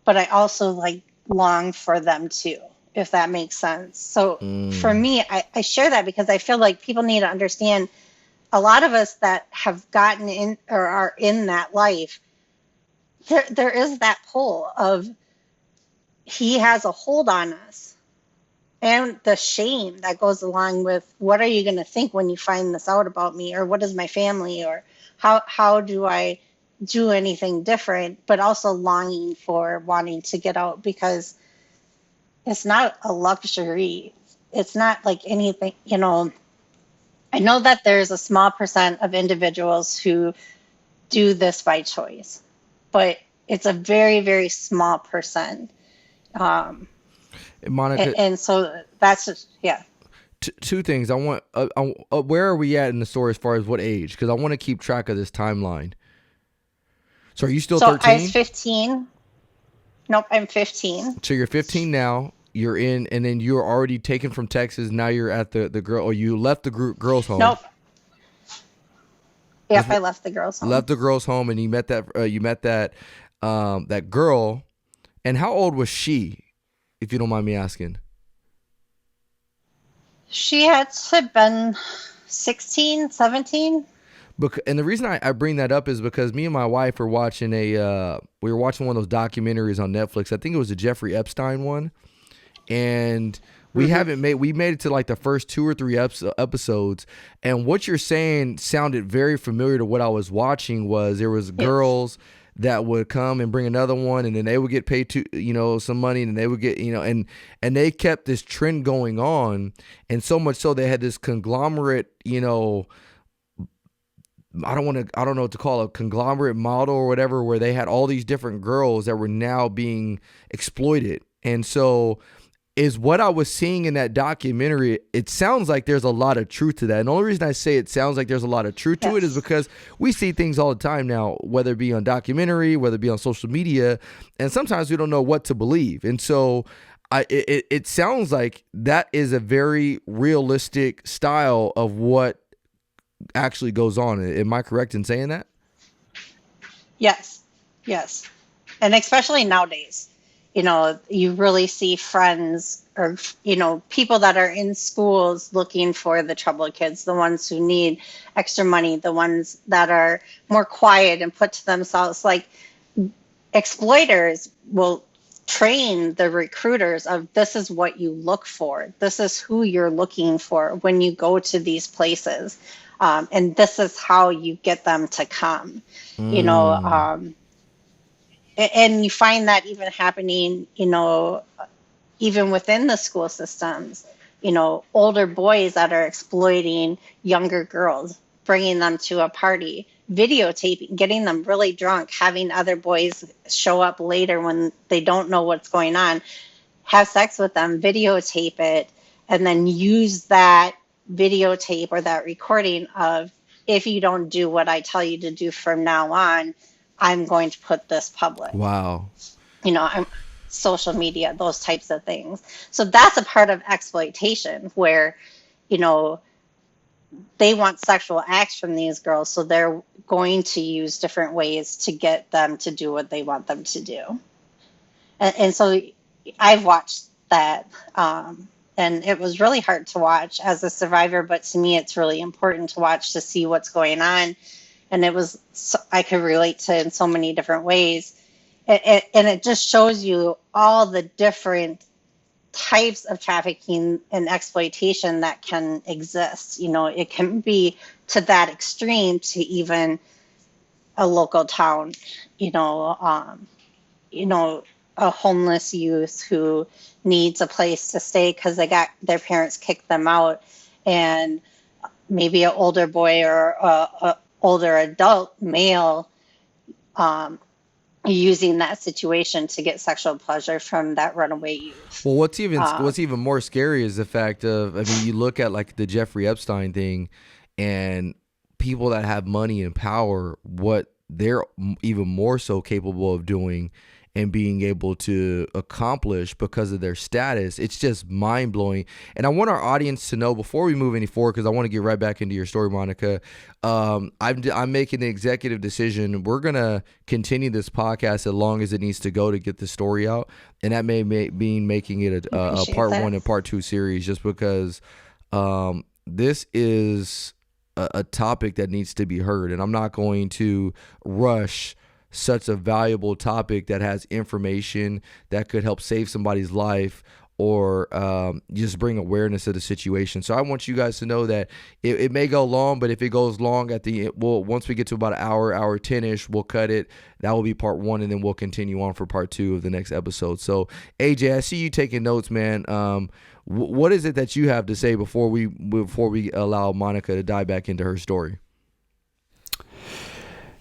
But I also like long for them too, if that makes sense. So for me, I share that because I feel like people need to understand, a lot of us that have gotten in or are in that life, there is that pull of, he has a hold on us. And the shame that goes along with, what are you going to think when you find this out about me? Or what is my family? Or how do I do anything different? But also longing for wanting to get out, because it's not a luxury. It's not like anything, I know that there's a small percent of individuals who do this by choice, but it's a very, very small percent. Monica, and so that's just, yeah. Two things. I want. Where are we at in the story as far as what age? Because I want to keep track of this timeline. So are you still 13? I was 15. Nope, I'm 15. So you're 15 now. You're in, and then you're already taken from Texas. Now you're at the girl, or you left the girls' home. Nope. Yep, I left the girls' home. Left the girls' home, and you met that that girl. And how old was she, if you don't mind me asking? She had to have been 16, 17. And the reason I bring that up is because me and my wife were watching we were watching one of those documentaries on Netflix. I think it was the Jeffrey Epstein one, and we made it to like the first 2 or 3 episodes. And what you're saying sounded very familiar to what I was watching. Was there was girls that would come and bring another one, and then they would get paid to some money, and they would get and they kept this trend going on, and so much so they had this conglomerate I don't know what to call it, a conglomerate model or whatever, where they had all these different girls that were now being exploited. And so is what I was seeing in that documentary. It sounds like there's a lot of truth to that. And the only reason I say it sounds like there's a lot of truth to it is because we see things all the time now, whether it be on documentary, whether it be on social media, and sometimes we don't know what to believe. And so it sounds like that is a very realistic style of what actually goes on. Am I correct in saying that? Yes, yes. And especially nowadays, you really see friends or, people that are in schools looking for the troubled kids, the ones who need extra money, the ones that are more quiet and put to themselves. Like, exploiters will train the recruiters of, this is what you look for. This is who you're looking for when you go to these places. And this is how you get them to come, and you find that even happening, even within the school systems, older boys that are exploiting younger girls, bringing them to a party, videotaping, getting them really drunk, having other boys show up later when they don't know what's going on, have sex with them, videotape it, and then use that videotape or that recording of, if you don't do what I tell you to do from now on, I'm going to put this public. Wow. I'm social media, those types of things. So that's a part of exploitation where, they want sexual acts from these girls. So they're going to use different ways to get them to do what they want them to do. And so I've watched that. And it was really hard to watch as a survivor, but to me, it's really important to watch to see what's going on. And I could relate to in so many different ways. And it just shows you all the different types of trafficking and exploitation that can exist. It can be to that extreme to even a local town, a homeless youth who needs a place to stay because their parents kicked them out, and maybe an older boy or a older adult male using that situation to get sexual pleasure from that runaway youth. Well, what's even more scary is the fact of, you look at like the Jeffrey Epstein thing, and people that have money and power, what they're even more so capable of doing and being able to accomplish because of their status. It's just mind-blowing. And I want our audience to know, before we move any forward, because I want to get right back into your story, Monica, I'm making the executive decision. We're going to continue this podcast as long as it needs to go to get the story out. And that may mean making it a part 1 and part 2 series, just because this is a topic that needs to be heard. And I'm not going to rush such a valuable topic that has information that could help save somebody's life or just bring awareness to the situation. So I want you guys to know that it may go long, but if it goes long once we get to about an hour 10-ish, we'll cut it. That will be part 1, and then we'll continue on for part 2 of the next episode. So AJ, I see you taking notes, man. What is it that you have to say before we allow Monica to dive back into her story?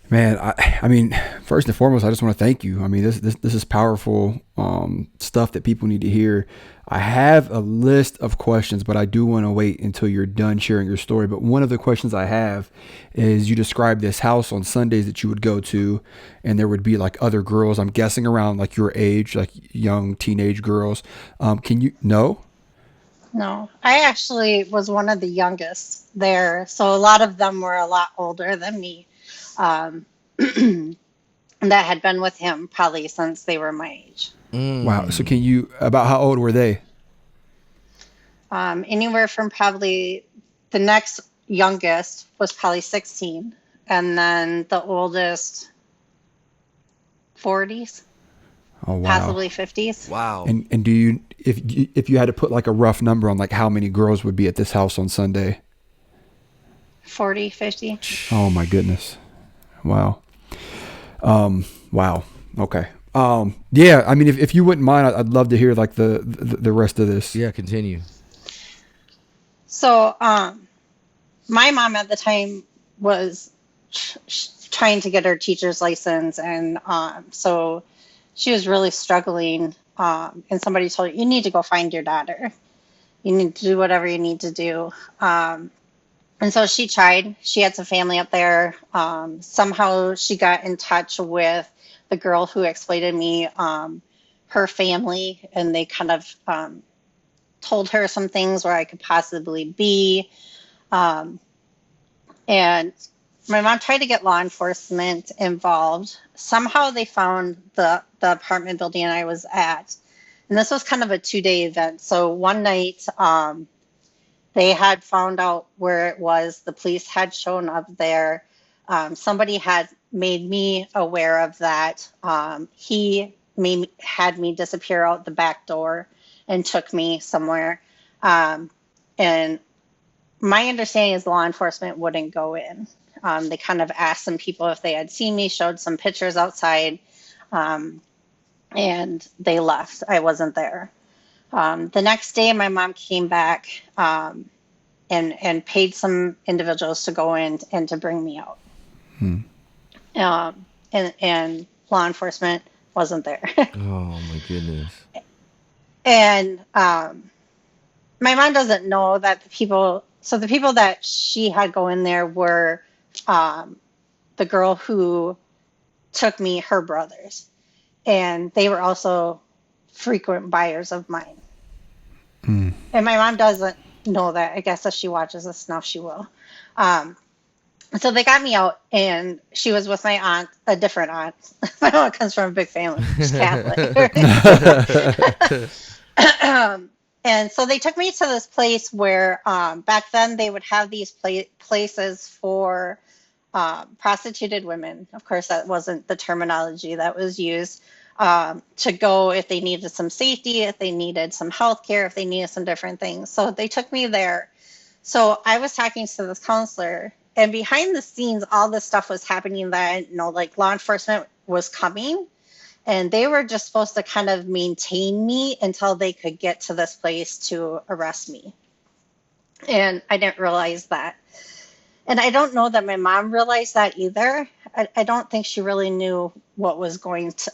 Man, I mean, first and foremost, I just want to thank you. I mean, this is powerful stuff that people need to hear. I have a list of questions, but I do want to wait until you're done sharing your story. But one of the questions I have is, you described this house on Sundays that you would go to, and there would be like other girls, I'm guessing around like your age, like young teenage girls. Can you know? No, I actually was one of the youngest there. So a lot of them were a lot older than me. That had been with him probably since they were my age. Wow. So about how old were they? Anywhere from probably, the next youngest was probably 16. And then the oldest 40s. Oh, wow. Possibly 50s. Wow. And do you, if you had to put like a rough number on like how many girls would be at this house on Sunday? 40, 50. Oh my goodness. Wow. Wow. Okay. Yeah. I mean, if you wouldn't mind, I'd love to hear like the rest of this. Yeah. Continue. So, my mom at the time was trying to get her teacher's license, and so she was really struggling and somebody told her, you need to go find your daughter. You need to do whatever you need to do. And so she tried. She had some family up there. Somehow she got in touch with the girl who exploited me, her family, and they kind of told her some things where I could possibly be. Um, and my mom tried to get law enforcement involved. Somehow they found the apartment building I was at. And this was kind of a 2-day event. So one night, they had found out where it was. The police had shown up there. Somebody had made me aware of that. Had me disappear out the back door and took me somewhere. And my understanding is law enforcement wouldn't go in. They kind of asked some people if they had seen me, showed some pictures outside, and they left. I wasn't there. The next day, my mom came back and paid some individuals to go in and to bring me out. And law enforcement wasn't there. Oh my goodness. And my mom doesn't know that the people that she had go in there were the girl who took me, her brothers. And they were also frequent buyers of mine. And my mom doesn't know that. I guess if she watches this now, she will. So they got me out, and she was with my aunt, a different aunt. My aunt comes from a big family. She's Catholic. And so they took me to this place where back then they would have these places for prostituted women. Of course, that wasn't the terminology that was used. To go if they needed some safety, if they needed some health care, if they needed some different things. So they took me there. So I was talking to this counselor, and behind the scenes, all this stuff was happening that, like law enforcement was coming, and they were just supposed to kind of maintain me until they could get to this place to arrest me. And I didn't realize that. And I don't know that my mom realized that either. I don't think she really knew what was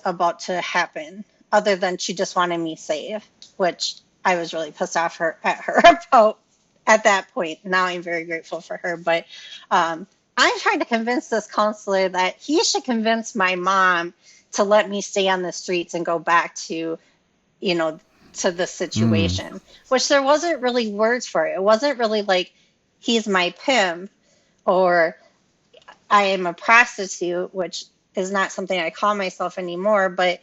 about to happen, other than she just wanted me safe, which I was really pissed off at her about at that point. Now I'm very grateful for her. But I'm trying to convince this counselor that he should convince my mom to let me stay on the streets and go back to, to the situation, which there wasn't really words for it. It wasn't really like, he's my pimp, or I am a prostitute, which is not something I call myself anymore. But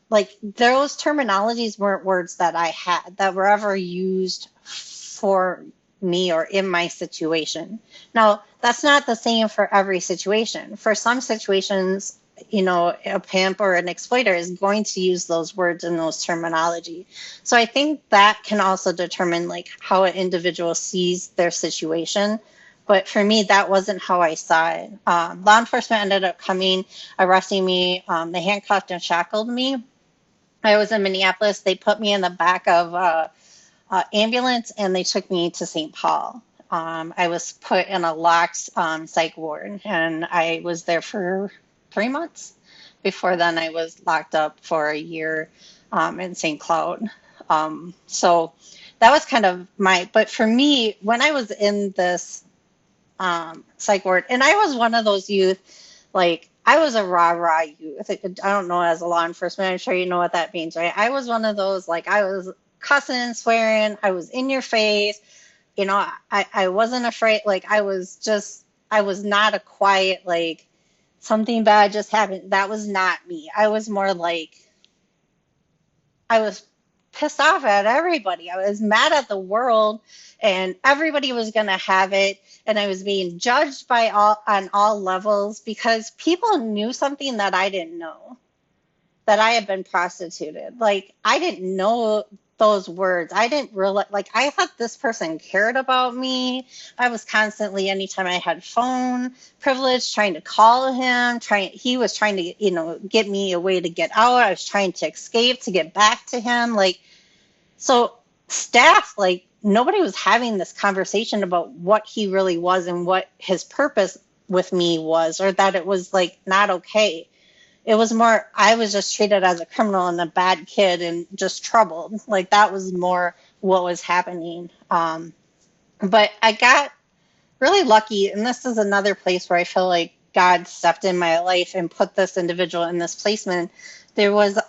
like those terminologies weren't words that I had that were ever used for me or in my situation. Now, that's not the same for every situation. For some situations, a pimp or an exploiter is going to use those words and those terminology. So I think that can also determine like how an individual sees their situation. But for me, that wasn't how I saw it. Law enforcement ended up coming, arresting me. They handcuffed and shackled me. I was in Minneapolis. They put me in the back of an ambulance, and they took me to St. Paul. I was put in a locked psych ward, and I was there for 3 months. Before then, I was locked up for a year in St. Cloud. So that was kind of but for me, when I was in this psych ward, and I was one of those youth, like I was a rah youth. I don't know, as a law enforcement, I'm sure you know what that means, right? I was one of those, like I was cussing, swearing, I was in your face, I wasn't afraid, like I was not a quiet, like something bad just happened. That was not me. I was more like, I was pissed off at everybody. I was mad at the world, and everybody was going to have it. And I was being judged on all levels because people knew something that I didn't know, that I had been prostituted. Like, I didn't know those words. I didn't realize, like, I thought this person cared about me. I was constantly, anytime I had phone privilege, trying to call him, he was trying to, get me a way to get out. I was trying to escape to get back to him. Like, so staff, like, nobody was having this conversation about what he really was and what his purpose with me was, or that it was like not okay. It was more, I was just treated as a criminal and a bad kid and just troubled. Like that was more what was happening. But I got really lucky, and this is another place where I feel like God stepped in my life and put this individual in this placement. There was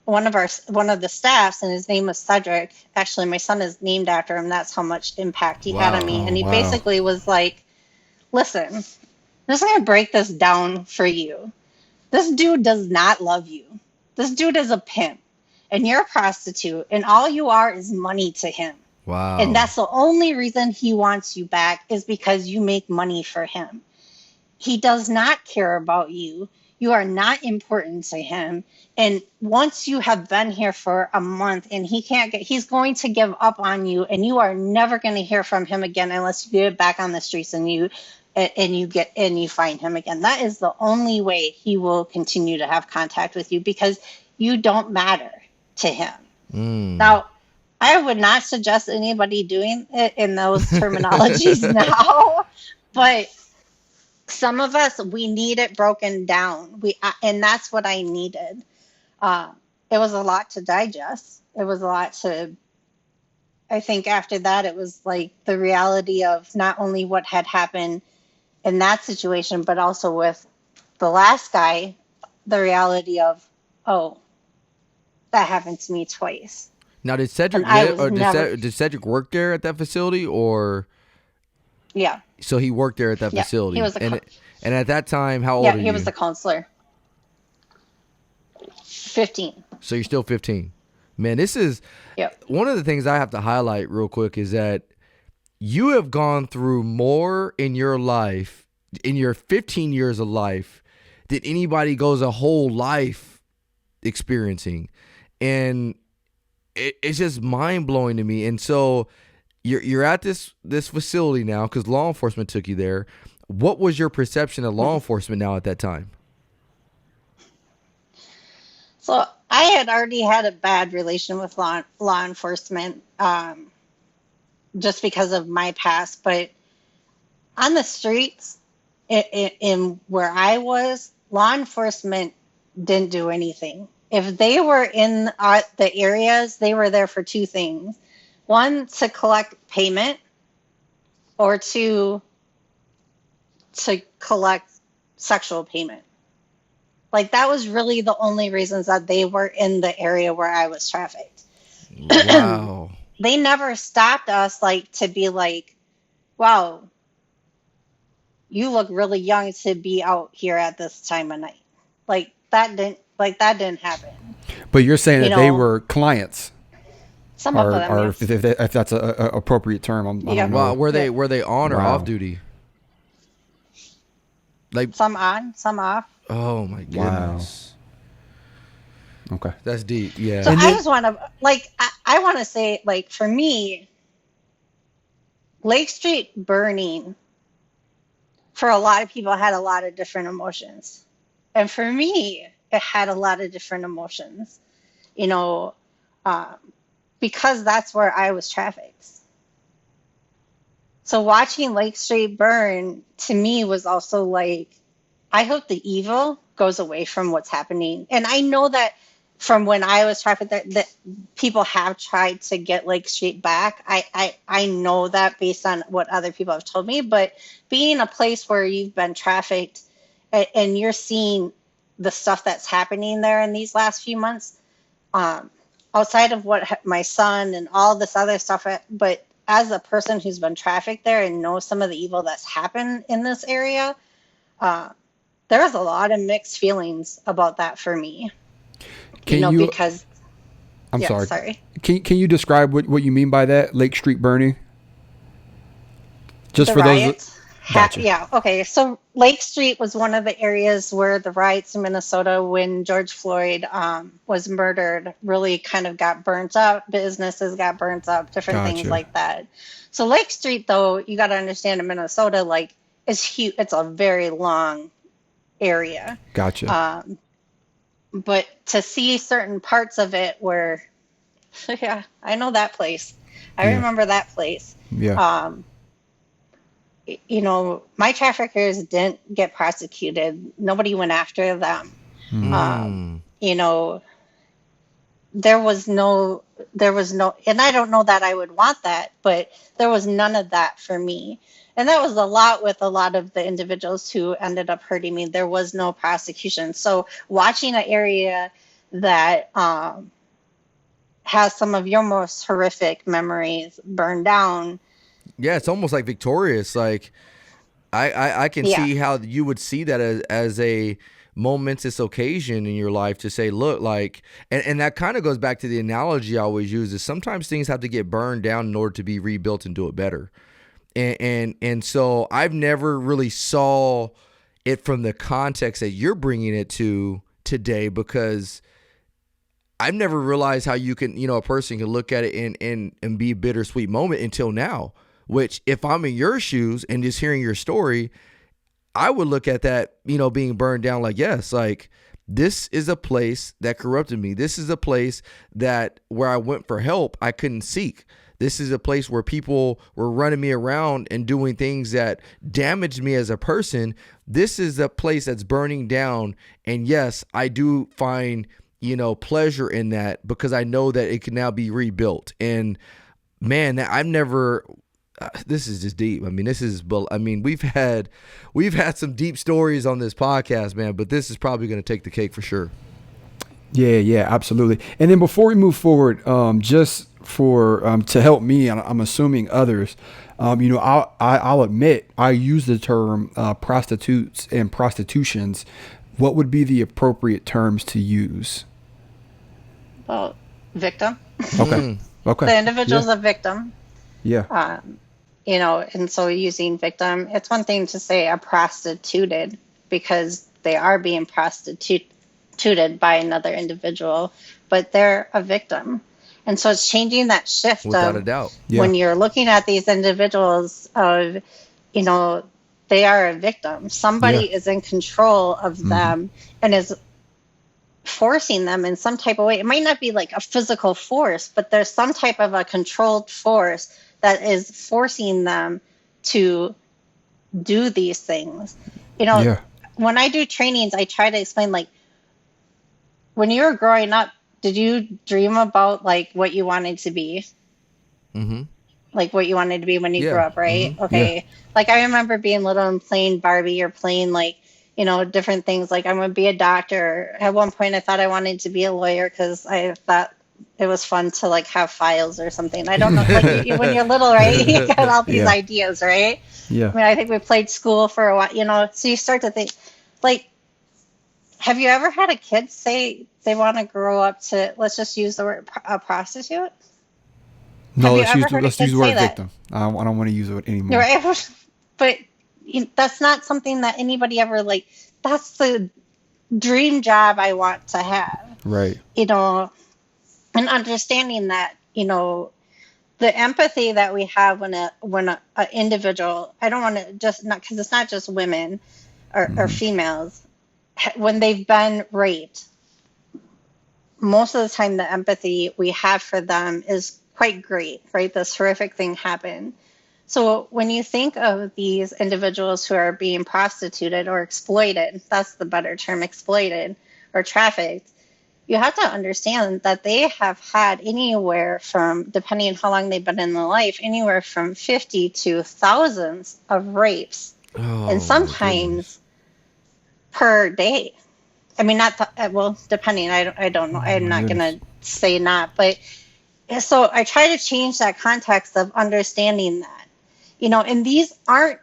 one of the staffs, and his name was Cedric. Actually, my son is named after him. That's how much impact he had on me. Oh, And he wow. basically was like, "Listen, I'm just gonna break this down for you. This dude does not love you. This dude is a pimp, and you're a prostitute, and all you are is money to him. And Wow. that's the only reason he wants you back is because you make money for him. He does not care about you. You are not important to him. And once you have been here for a month and he's going to give up on you, and you are never going to hear from him again unless you get back on the streets and you find him again. That is the only way he will continue to have contact with you because you don't matter to him." Now, I would not suggest anybody doing it in those terminologies now, but some of us, we need it broken down. And that's what I needed. Uh, it was a lot to digest. It was a lot to, I think after that, it was like the reality of not only what had happened in that situation, but also with the last guy, the reality of, oh, that happened to me twice. Now, did Cedric And I live, was or never, did Cedric work there at that facility, or yeah, so he worked there at that yeah, he facility? was a, And at that time, how old yeah, are he was you? a counselor. 15. So you're still 15. Man, this is Yep. one of the things I have to highlight real quick is that you have gone through more in your life, in your 15 years of life, than anybody goes a whole life experiencing. And it's just mind blowing to me. And so you're at this facility now because law enforcement took you there. What was your perception of law enforcement now at that time? So I had already had a bad relation with law enforcement, just because of my past. But on the streets, in where I was, law enforcement didn't do anything. If they were in the areas, they were there for two things: one, to collect payment, or two, to collect sexual payment. Like that was really the only reasons that they were in the area where I was trafficked. Wow. They never stopped us like to be like, "Wow, you look really young to be out here at this time of night." Like that didn't happen. But you're saying You that they know, were clients, some of them, or yes. if that's a appropriate term, I Yeah. don't Wow. know. Were they on or Wow. off duty? Like, Some on, some off. oh my Wow. goodness. Okay. That's deep. Yeah. So And I then, just want to I want to say, like, for me, Lake Street burning for a lot of people had a lot of different emotions. And for me, it had a lot of different emotions, you know, um, because that's where I was trafficked. So watching Lake Street burn to me was also like, I hope the evil goes away from what's happening. And I know that from when I was trafficked, that people have tried to get Lake Street back. I know that based on what other people have told me. But being a place where you've been trafficked and you're seeing the stuff that's happening there in these last few months, um, outside of what my son and all this other stuff, but as a person who's been trafficked there and knows some of the evil that's happened in this area, uh, there was a lot of mixed feelings about that for me. can you? Because I'm yeah, sorry. sorry. Can you describe what you mean by that? Lake Street burning. Just The for those. riots. Gotcha. Yeah, okay. So Lake Street was one of the areas where the riots in Minnesota, when George Floyd was murdered, really kind of got burnt up. Businesses got burnt up, different things Gotcha. like that. So Lake Street, though, you got to understand in Minnesota, like, is huge. It's a very long area. Gotcha. But to see certain parts of it where, yeah, I know that place. I Yeah. remember that place. Yeah. My traffickers didn't get prosecuted. Nobody went after them. You know, there was no, and I don't know that I would want that, but there was none of that for me. And that was a lot with a lot of the individuals who ended up hurting me. There was no prosecution. So watching an area that has some of your most horrific memories burned down. Yeah, it's almost like victorious. Like I can Yeah. see how you would see that as a momentous occasion in your life to say, look, like, and that kind of goes back to the analogy I always use is sometimes things have to get burned down in order to be rebuilt and do it better. And so I've never really saw it from the context that you're bringing it to today, because I've never realized how you can, a person can look at it and be a bittersweet moment until now, which if I'm in your shoes and just hearing your story, I would look at that, being burned down like, yes, like this is a place that corrupted me. This is a place that where I went for help, I couldn't seek. This is a place where people were running me around and doing things that damaged me as a person. This is a place that's burning down. And yes, I do find pleasure in that because I know that it can now be rebuilt. And man, I've never, this is just deep. We've had some deep stories on this podcast, man, but this is probably going to take the cake for sure. Yeah, absolutely. And then before we move forward, just for to help me, and I'm assuming others, I'll admit I use the term prostitutes and prostitutions. What would be the appropriate terms to use? Well, victim. Okay. The individual's a victim. Yeah. And so using victim, it's one thing to say a prostituted because they are being prostituted by another individual, but they're a victim. And so it's changing that shift without a doubt. When you're looking at these individuals of, they are a victim. Somebody is in control of them and is forcing them in some type of way. It might not be like a physical force, but there's some type of a controlled force that is forcing them to do these things. When I do trainings, I try to explain, like, when you were growing up, did you dream about like what you wanted to be? Mm-hmm. Like what you wanted to be when you grew up, right? Mm-hmm. Okay. Yeah. Like I remember being little and playing Barbie or playing like, different things. Like I'm going to be a doctor. At one point I thought I wanted to be a lawyer because I thought it was fun to like have files or something. I don't know. Like when you're little, right? You got all these ideas, right? Yeah. I mean, I think we played school for a while, so you start to think like, have you ever had a kid say they want to grow up to, let's just use the word prostitute? No, let's use the word victim. I don't want to use it anymore. Right? But that's not something that anybody ever like, that's the dream job I want to have. Right. And understanding that, the empathy that we have when a individual, I don't want to just not, because it's not just women or females, when they've been raped, most of the time the empathy we have for them is quite great, right? This horrific thing happened. So when you think of these individuals who are being prostituted or exploited, that's the better term, exploited or trafficked, you have to understand that they have had anywhere from, depending on how long they've been in their life, anywhere from 50 to thousands of rapes. And sometimes per day. I mean, depending, I don't know. I'm not going to say not, but so I try to change that context of understanding that, and these aren't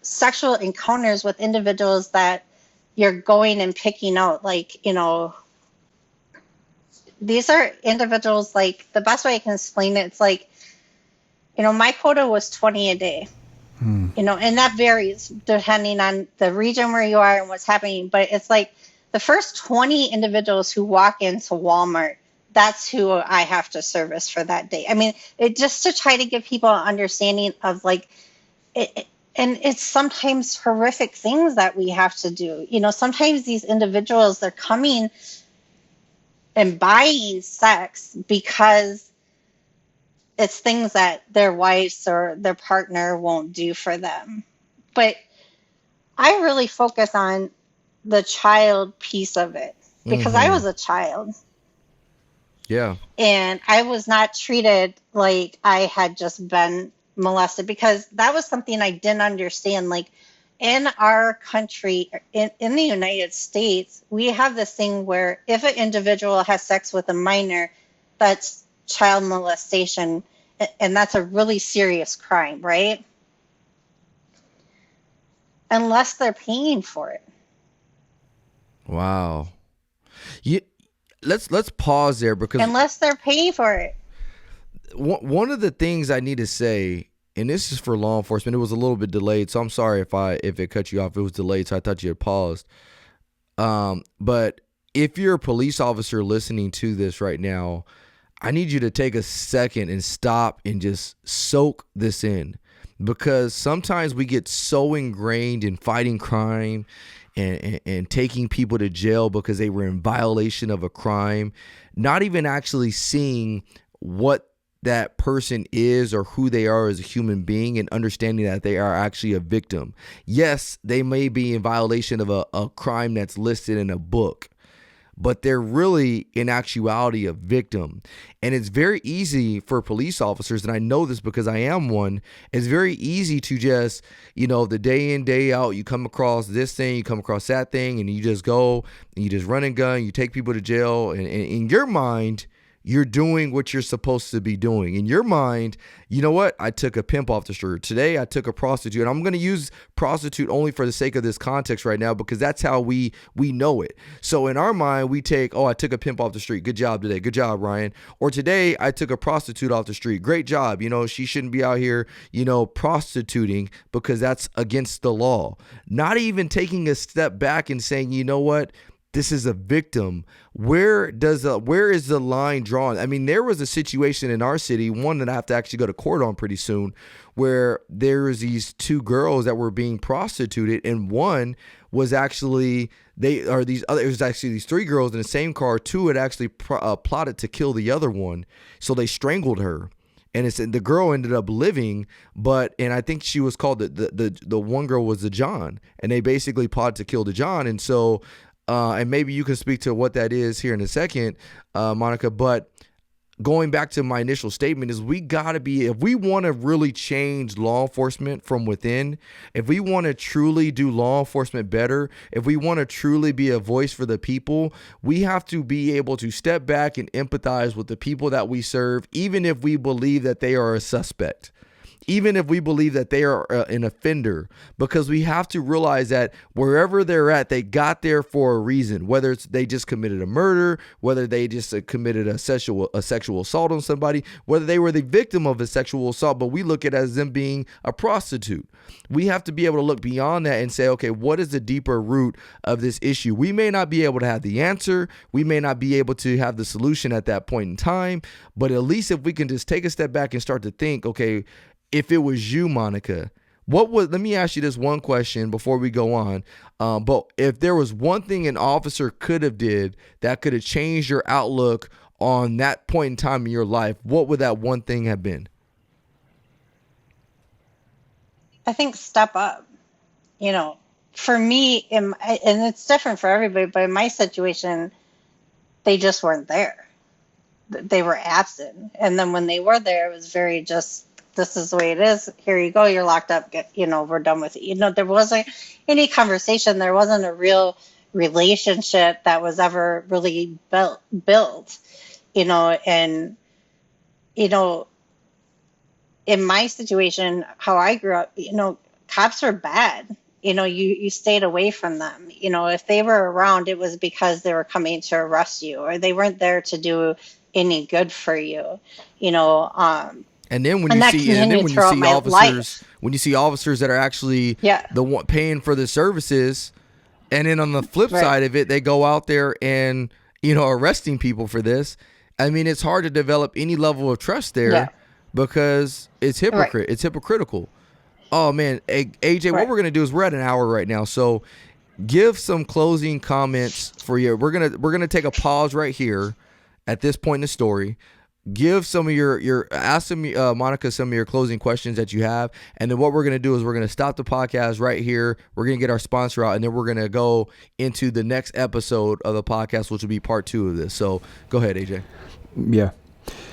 sexual encounters with individuals that you're going and picking out, like, these are individuals, like, the best way I can explain it, it's like, my quota was 20 a day. And that varies depending on the region where you are and what's happening. But it's like the first 20 individuals who walk into Walmart, that's who I have to service for that day. I mean, just to try to give people an understanding of like, and it's sometimes horrific things that we have to do. Sometimes these individuals, they're coming and buying sex because it's things that their wives or their partner won't do for them. But I really focus on the child piece of it because I Mm-hmm. was a child Yeah. and I was not treated like I had just been molested because that was something I didn't understand. Like in our country, in the United States, we have this thing where if an individual has sex with a minor, that's child molestation, and that's a really serious crime, right? Unless they're paying for it. Wow. You, let's pause there because Unless they're paying for it. one of the things I need to say, and this is for law enforcement, it was a little bit delayed, so I'm sorry if it cut you off. It was delayed, so I thought you had paused. But if you're a police officer listening to this right now, I need you to take a second and stop and just soak this in, because sometimes we get so ingrained in fighting crime and taking people to jail because they were in violation of a crime, not even actually seeing what that person is or who they are as a human being and understanding that they are actually a victim. Yes, they may be in violation of a crime that's listed in a book, but they're really in actuality a victim. And it's very easy for police officers, and I know this because I am one, it's very easy to just, the day in, day out, you come across this thing, you come across that thing, and you just go and you just run and gun, you take people to jail, and in your mind, you're doing what you're supposed to be doing. In your mind, you know what? I took a pimp off the street. Today, I took a prostitute. And I'm going to use prostitute only for the sake of this context right now because that's how we know it. So in our mind, we take, I took a pimp off the street. Good job today. Good job, Ryan. Or today, I took a prostitute off the street. Great job. She shouldn't be out here, prostituting because that's against the law. Not even taking a step back and saying, you know what? This is a victim. Where is the line drawn? I mean, there was a situation in our city, one that I have to actually go to court on pretty soon, where there was these two girls that were being prostituted, and one was actually it was actually these three girls in the same car. Two had actually plotted to kill the other one, so they strangled her. And the girl ended up living, and I think she was called the one girl was the John, and they basically plotted to kill the John, and so. And maybe you can speak to what that is here in a second, Monica. But going back to my initial statement is if we want to really change law enforcement from within, if we want to truly do law enforcement better, if we want to truly be a voice for the people, we have to be able to step back and empathize with the people that we serve, even if we believe that they are a suspect. Even if we believe that they are an offender, because we have to realize that wherever they're at, they got there for a reason, whether it's they just committed a murder, whether they just committed a sexual assault on somebody, whether they were the victim of a sexual assault, but we look at it as them being a prostitute. We have to be able to look beyond that and say, okay, what is the deeper root of this issue? We may not be able to have the answer. We may not be able to have the solution at that point in time, but at least if we can just take a step back and start to think, okay, if it was you, Monica, let me ask you this one question before we go on. But if there was one thing an officer could have did that could have changed your outlook on that point in time in your life, what would that one thing have been? I think step up. For me, and it's different for everybody, but in my situation, they just weren't there. They were absent. And then when they were there, it was very just, this is the way it is. Here you go. You're locked up. We're done with it. There wasn't any conversation. There wasn't a real relationship that was ever really built, and, in my situation, how I grew up, cops are bad. You stayed away from them. If they were around, it was because they were coming to arrest you or they weren't there to do any good for you, And then when you see officers that are actually the one paying for the services, and then on the flip side of it, they go out there and arresting people for this. I mean, it's hard to develop any level of trust there because it's It's hypocritical. Oh man, AJ, what we're gonna do is we're at an hour right now, so give some closing comments for you. We're gonna take a pause right here at this point in the story. give some of your ask some Monica some of your closing questions that you have, and then what we're gonna do is we're gonna stop the podcast right here. We're gonna get our sponsor out, and then we're gonna go into the next episode of the podcast, which will be part 2 of this. So go ahead, AJ. Yeah.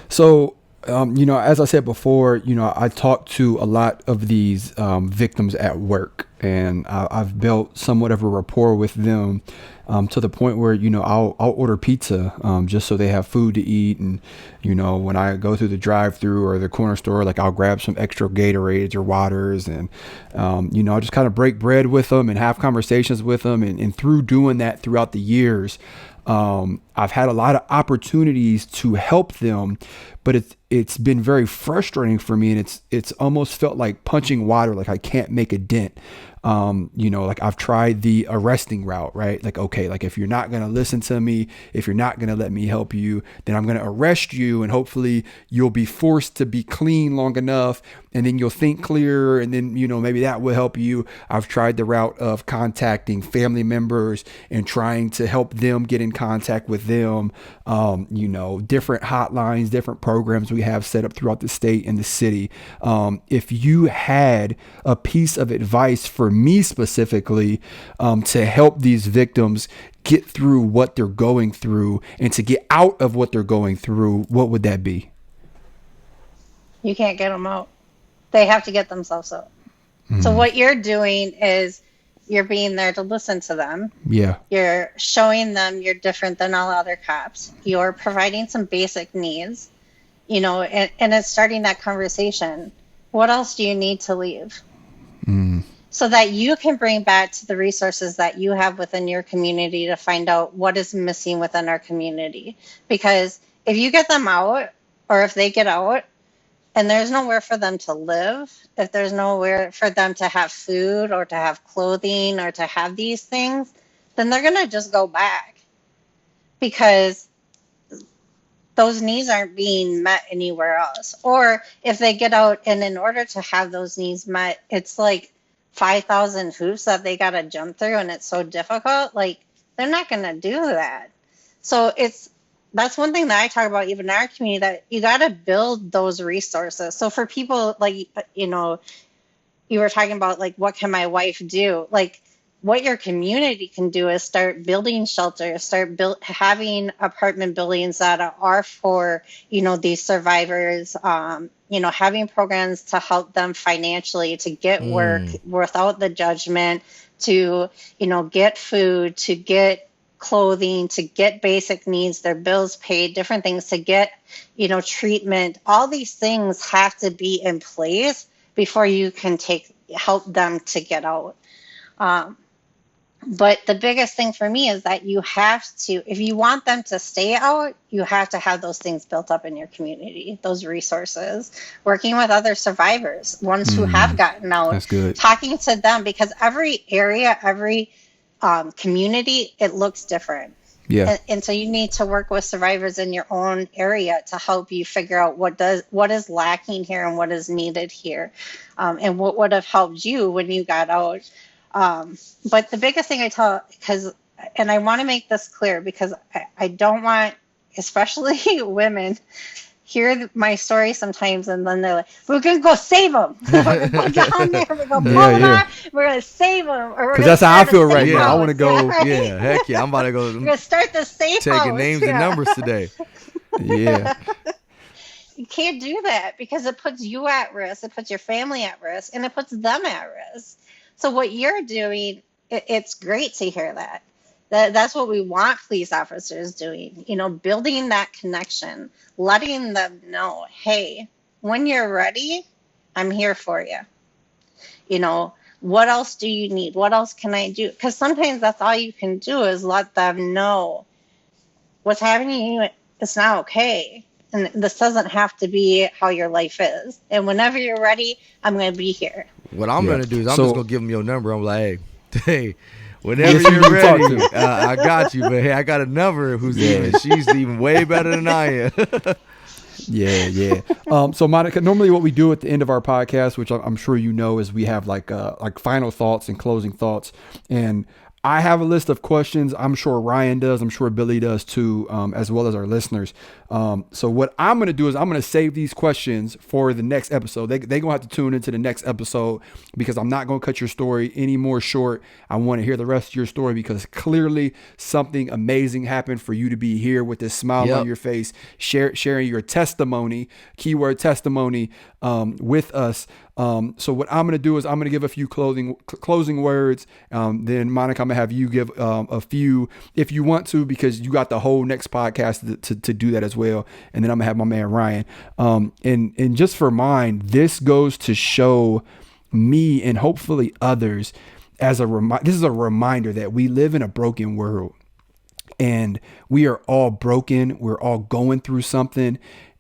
So, as I said before, I talk to a lot of these victims at work, and I've built somewhat of a rapport with them to the point where, I'll order pizza just so they have food to eat. And, when I go through the drive-through or the corner store, like I'll grab some extra Gatorades or waters, and, I'll just kind of break bread with them and have conversations with them. And through doing that throughout the years, I've had a lot of opportunities to help them, but it's been very frustrating for me, and it's almost felt like punching water, like I can't make a dent. Like I've tried the arresting route, right? Like, okay, like if you're not going to listen to me, if you're not going to let me help you, then I'm going to arrest you, and hopefully you'll be forced to be clean long enough, and then you'll think clearer, and then, maybe that will help you. I've tried the route of contacting family members and trying to help them get in contact with them. Different hotlines, different programs we have set up throughout the state and the city. If you had a piece of advice for me specifically to help these victims get through what they're going through and to get out of what they're going through, what would that be? You can't get them out. They have to get themselves out. So what you're doing is you're being there to listen to them. Yeah. You're showing them you're different than all other cops. You're providing some basic needs, and it's starting that conversation. What else do you need to leave? So that you can bring back to the resources that you have within your community to find out what is missing within our community. Because if you get them out, or if they get out, and there's nowhere for them to live, if there's nowhere for them to have food or to have clothing or to have these things, then they're going to just go back, because those needs aren't being met anywhere else. Or if they get out and in order to have those needs met, it's like 5,000 hoops that they got to jump through, and it's so difficult, like they're not going to do that. So that's one thing that I talk about even in our community, that you got to build those resources. So for people like, you were talking about like, what can my wife do? Like what your community can do is start building shelters, start having apartment buildings that are for, these survivors, having programs to help them financially, to get work without the judgment, to, get food, to get clothing, to get basic needs, their bills paid, different things, to get, treatment. All these things have to be in place before you can help them to get out. But the biggest thing for me is that you have to, if you want them to stay out, you have to have those things built up in your community, those resources, working with other survivors, ones who have gotten out. That's good. Talking to them, because every area, every community, it looks different. Yeah. And so you need to work with survivors in your own area to help you figure out what is lacking here and what is needed here, and what would have helped you when you got out. But the biggest thing I tell, and I want to make this clear, because I don't want, especially women, hear my story sometimes, and then they're like, we're going to go save them. We're going to go down there. We're going to pull them out. We're going to save them. Because that's how I feel right now. I want to go. Right? Yeah, heck yeah. I'm about to go. We're going to start the safe taking house. names and numbers today. Yeah. You can't do that, because it puts you at risk. It puts your family at risk, and it puts them at risk. So what you're doing, it's great to hear that. That's what we want police officers doing, building that connection, letting them know, hey, when you're ready, I'm here for you. What else do you need? What else can I do? Because sometimes that's all you can do is let them know what's happening to you. It's not okay. And this doesn't have to be how your life is. And whenever you're ready, I'm going to be here. What I'm going to do is I'm just going to give them your number. I'm like, hey, whenever Yes, you're ready, I got you. But hey, I got a number who's she's even way better than I am. Yeah. So Monica, normally what we do at the end of our podcast, which I'm sure is we have like final thoughts and closing thoughts. And I have a list of questions. I'm sure Ryan does. I'm sure Billy does too, as well as our listeners. So what I'm going to do is I'm going to save these questions for the next episode. They going to have to tune into the next episode because I'm not going to cut your story any more short. I want to hear the rest of your story because clearly something amazing happened for you to be here with this smile on your face, sharing your testimony, keyword testimony, with us. So what I'm going to do is I'm going to give a few closing words. Then Monica, I'm going to have you give a few if you want to, because you got the whole next podcast to do that as well. And then I'm gonna have my man Ryan. And just for mine, this goes to show me and hopefully others as this is a reminder that we live in a broken world and we are all broken. We're all going through something.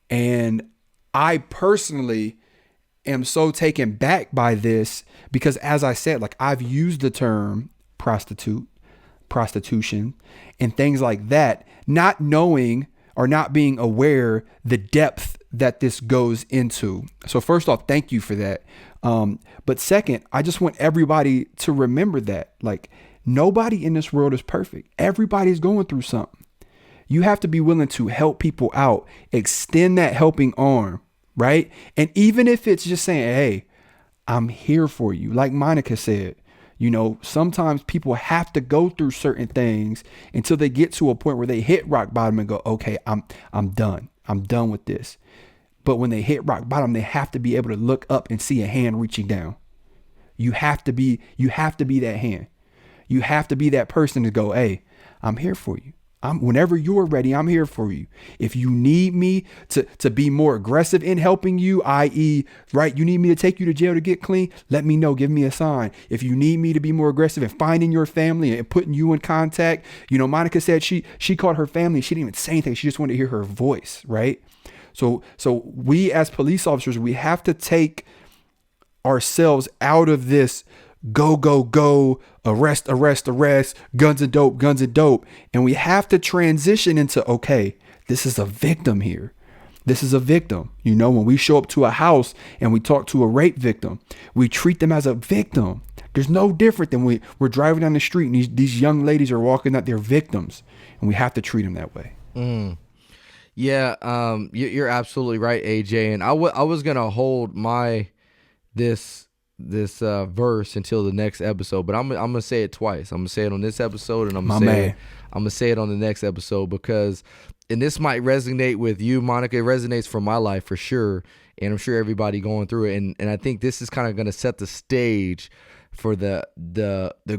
And I personally am so taken back by this because, as I said, like I've used the term prostitution and things like that, not knowing or not being aware the depth that this goes into. So first off, thank you for that. But second, I just want everybody to remember that like nobody in this world is perfect. Everybody's going through something. You have to be willing to help people out, extend that helping arm, right? And even if it's just saying, hey, I'm here for you. Like Monica said, you know, sometimes people have to go through certain things until they get to a point where they hit rock bottom and go, okay, I'm done. I'm done with this. But when they hit rock bottom, they have to be able to look up and see a hand reaching down. You have to be that hand. You have to be that person to go, hey, I'm here for you. Whenever you're ready, I'm here for you. If you need me to be more aggressive in helping you, i.e., right, you need me to take you to jail to get clean, let me know. Give me a sign. If you need me to be more aggressive in finding your family and putting you in contact, you know, Monica said she called her family. She didn't even say anything. She just wanted to hear her voice, right? So we as police officers, we have to take ourselves out of this go, arrest, guns and dope. And we have to transition into, okay, this is a victim here. This is a victim. You know, when we show up to a house and we talk to a rape victim, we treat them as a victim. There's no different than we're driving down the street and these young ladies are walking out, they're victims, and we have to treat them that way. Yeah, you're absolutely right, AJ. And I was going to hold this verse until the next episode, but I'm gonna say it twice. I'm gonna say it on this episode, and I'm gonna say it on the next episode because, and this might resonate with you, Monica. It resonates from my life for sure, and I'm sure everybody going through it. And I think this is kind of gonna set the stage for the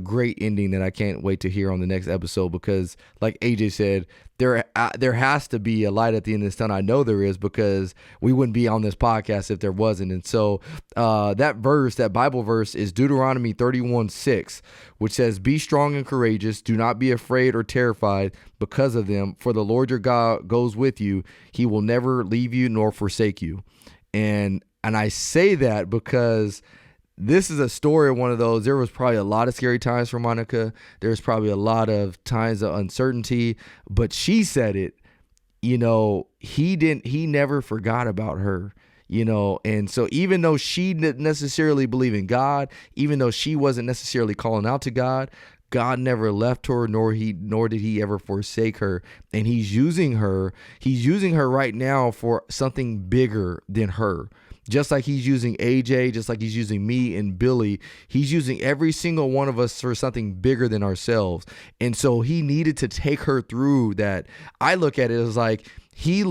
great ending that I can't wait to hear on the next episode because, like AJ said, there has to be a light at the end of this tunnel. I know there is because we wouldn't be on this podcast if there wasn't. And so that Bible verse is Deuteronomy 31:6, which says, "Be strong and courageous. Do not be afraid or terrified because of them. For the Lord your God goes with you. He will never leave you nor forsake you." And I say that because this is a story of one of those. There was probably a lot of scary times for Monica. There's probably a lot of times of uncertainty, but she said it, you know, he never forgot about her, you know. And so even though she didn't necessarily believe in God, even though she wasn't necessarily calling out to God, God never left her, nor did he ever forsake her. And he's using her right now for something bigger than her. Just like he's using AJ, just like he's using me and Billy, he's using every single one of us for something bigger than ourselves. And so he needed to take her through that. I look at it as like he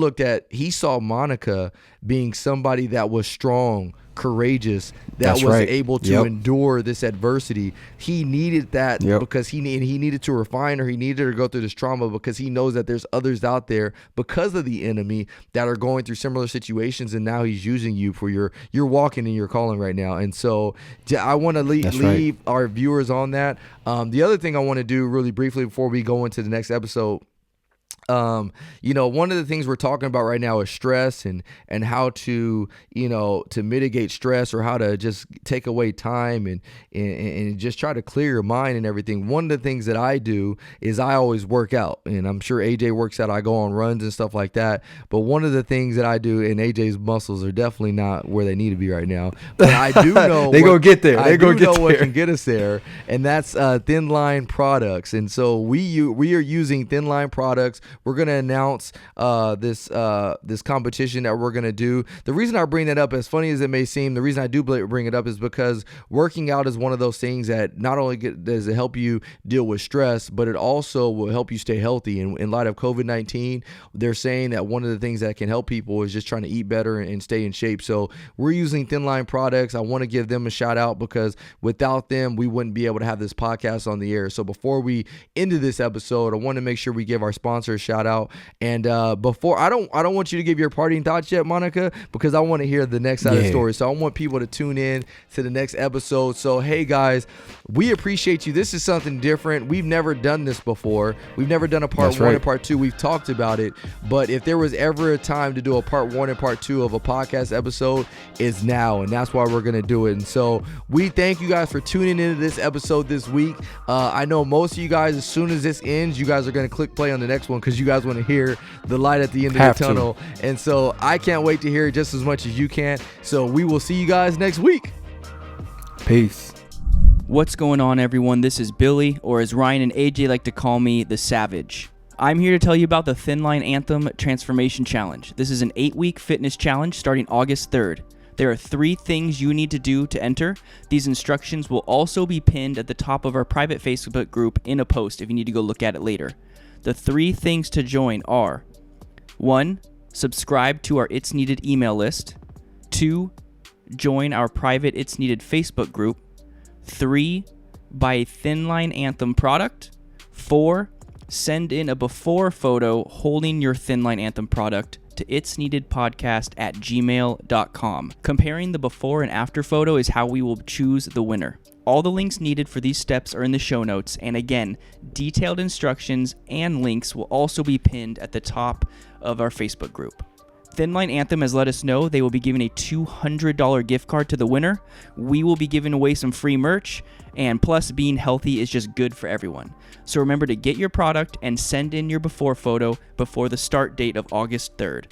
saw Monica being somebody that was strong, courageous, that was able to endure this adversity. He needed that because he needed to refine her. He needed her to go through this trauma because he knows that there's others out there because of the enemy that are going through similar situations. And now he's using you for you're walking in your calling right now. And so I want to leave our viewers on that. The other thing I want to do really briefly before we go into the next episode, you know, one of the things we're talking about right now is stress and how to, you know, to mitigate stress or how to just take away time and just try to clear your mind and everything. One of the things that I do is I always work out, and I'm sure AJ works out. I go on runs and stuff like that. But one of the things that I do, and AJ's muscles are definitely not where they need to be right now, but I do know they go get there. They go get there. What can get us there, and that's Thin Line products. And so we are using Thin Line products. we're gonna announce this competition that we're gonna do. The reason I bring that up, as funny as it may seem, the reason I do bring it up is because working out is one of those things that not only does it help you deal with stress, but it also will help you stay healthy. And in light of COVID-19, they're saying that one of the things that can help people is just trying to eat better and stay in shape. So we're using Thin Line products. I want to give them a shout out because without them, we wouldn't be able to have this podcast on the air. So before we ended this episode, I want to make sure we give our sponsor a shout out. And before, I don't want you to give your parting thoughts yet, Monica, because I want to hear the next side of the story. So I want people to tune in to the next episode. So hey guys, we appreciate you. This is something different. We've never done this before. We've never done a part one and part two. We've talked about it, but if there was ever a time to do a part one and part two of a podcast episode, it's now, and that's why we're gonna do it. And so we thank you guys for tuning into this episode this week. I know most of you guys, as soon as this ends, you guys are gonna click play on the next one because you guys want to hear the light at the end of the tunnel. And so I can't wait to hear it just as much as you can. So we will see you guys next week. Peace. What's going on, everyone? This is Billy, or as Ryan and AJ like to call me, the Savage. I'm here to tell you about the Thin Line Anthem Transformation Challenge. This is an 8-week fitness challenge starting August 3rd. There are 3 things you need to do to enter. These instructions will also be pinned at the top of our private Facebook group in a post if you need to go look at it later. The 3 things to join are: 1. Subscribe to our It's Needed email list. 2. Join our private It's Needed Facebook group. 3. Buy a Thin Line Anthem product. 4. Send in a before photo holding your Thin Line Anthem product to itsneededpodcast@gmail.com. Comparing the before and after photo is how we will choose the winner. All the links needed for these steps are in the show notes, and again, detailed instructions and links will also be pinned at the top of our Facebook group. Thin Line Anthem has let us know they will be giving a $200 gift card to the winner. We will be giving away some free merch, and plus being healthy is just good for everyone. So remember to get your product and send in your before photo before the start date of August 3rd.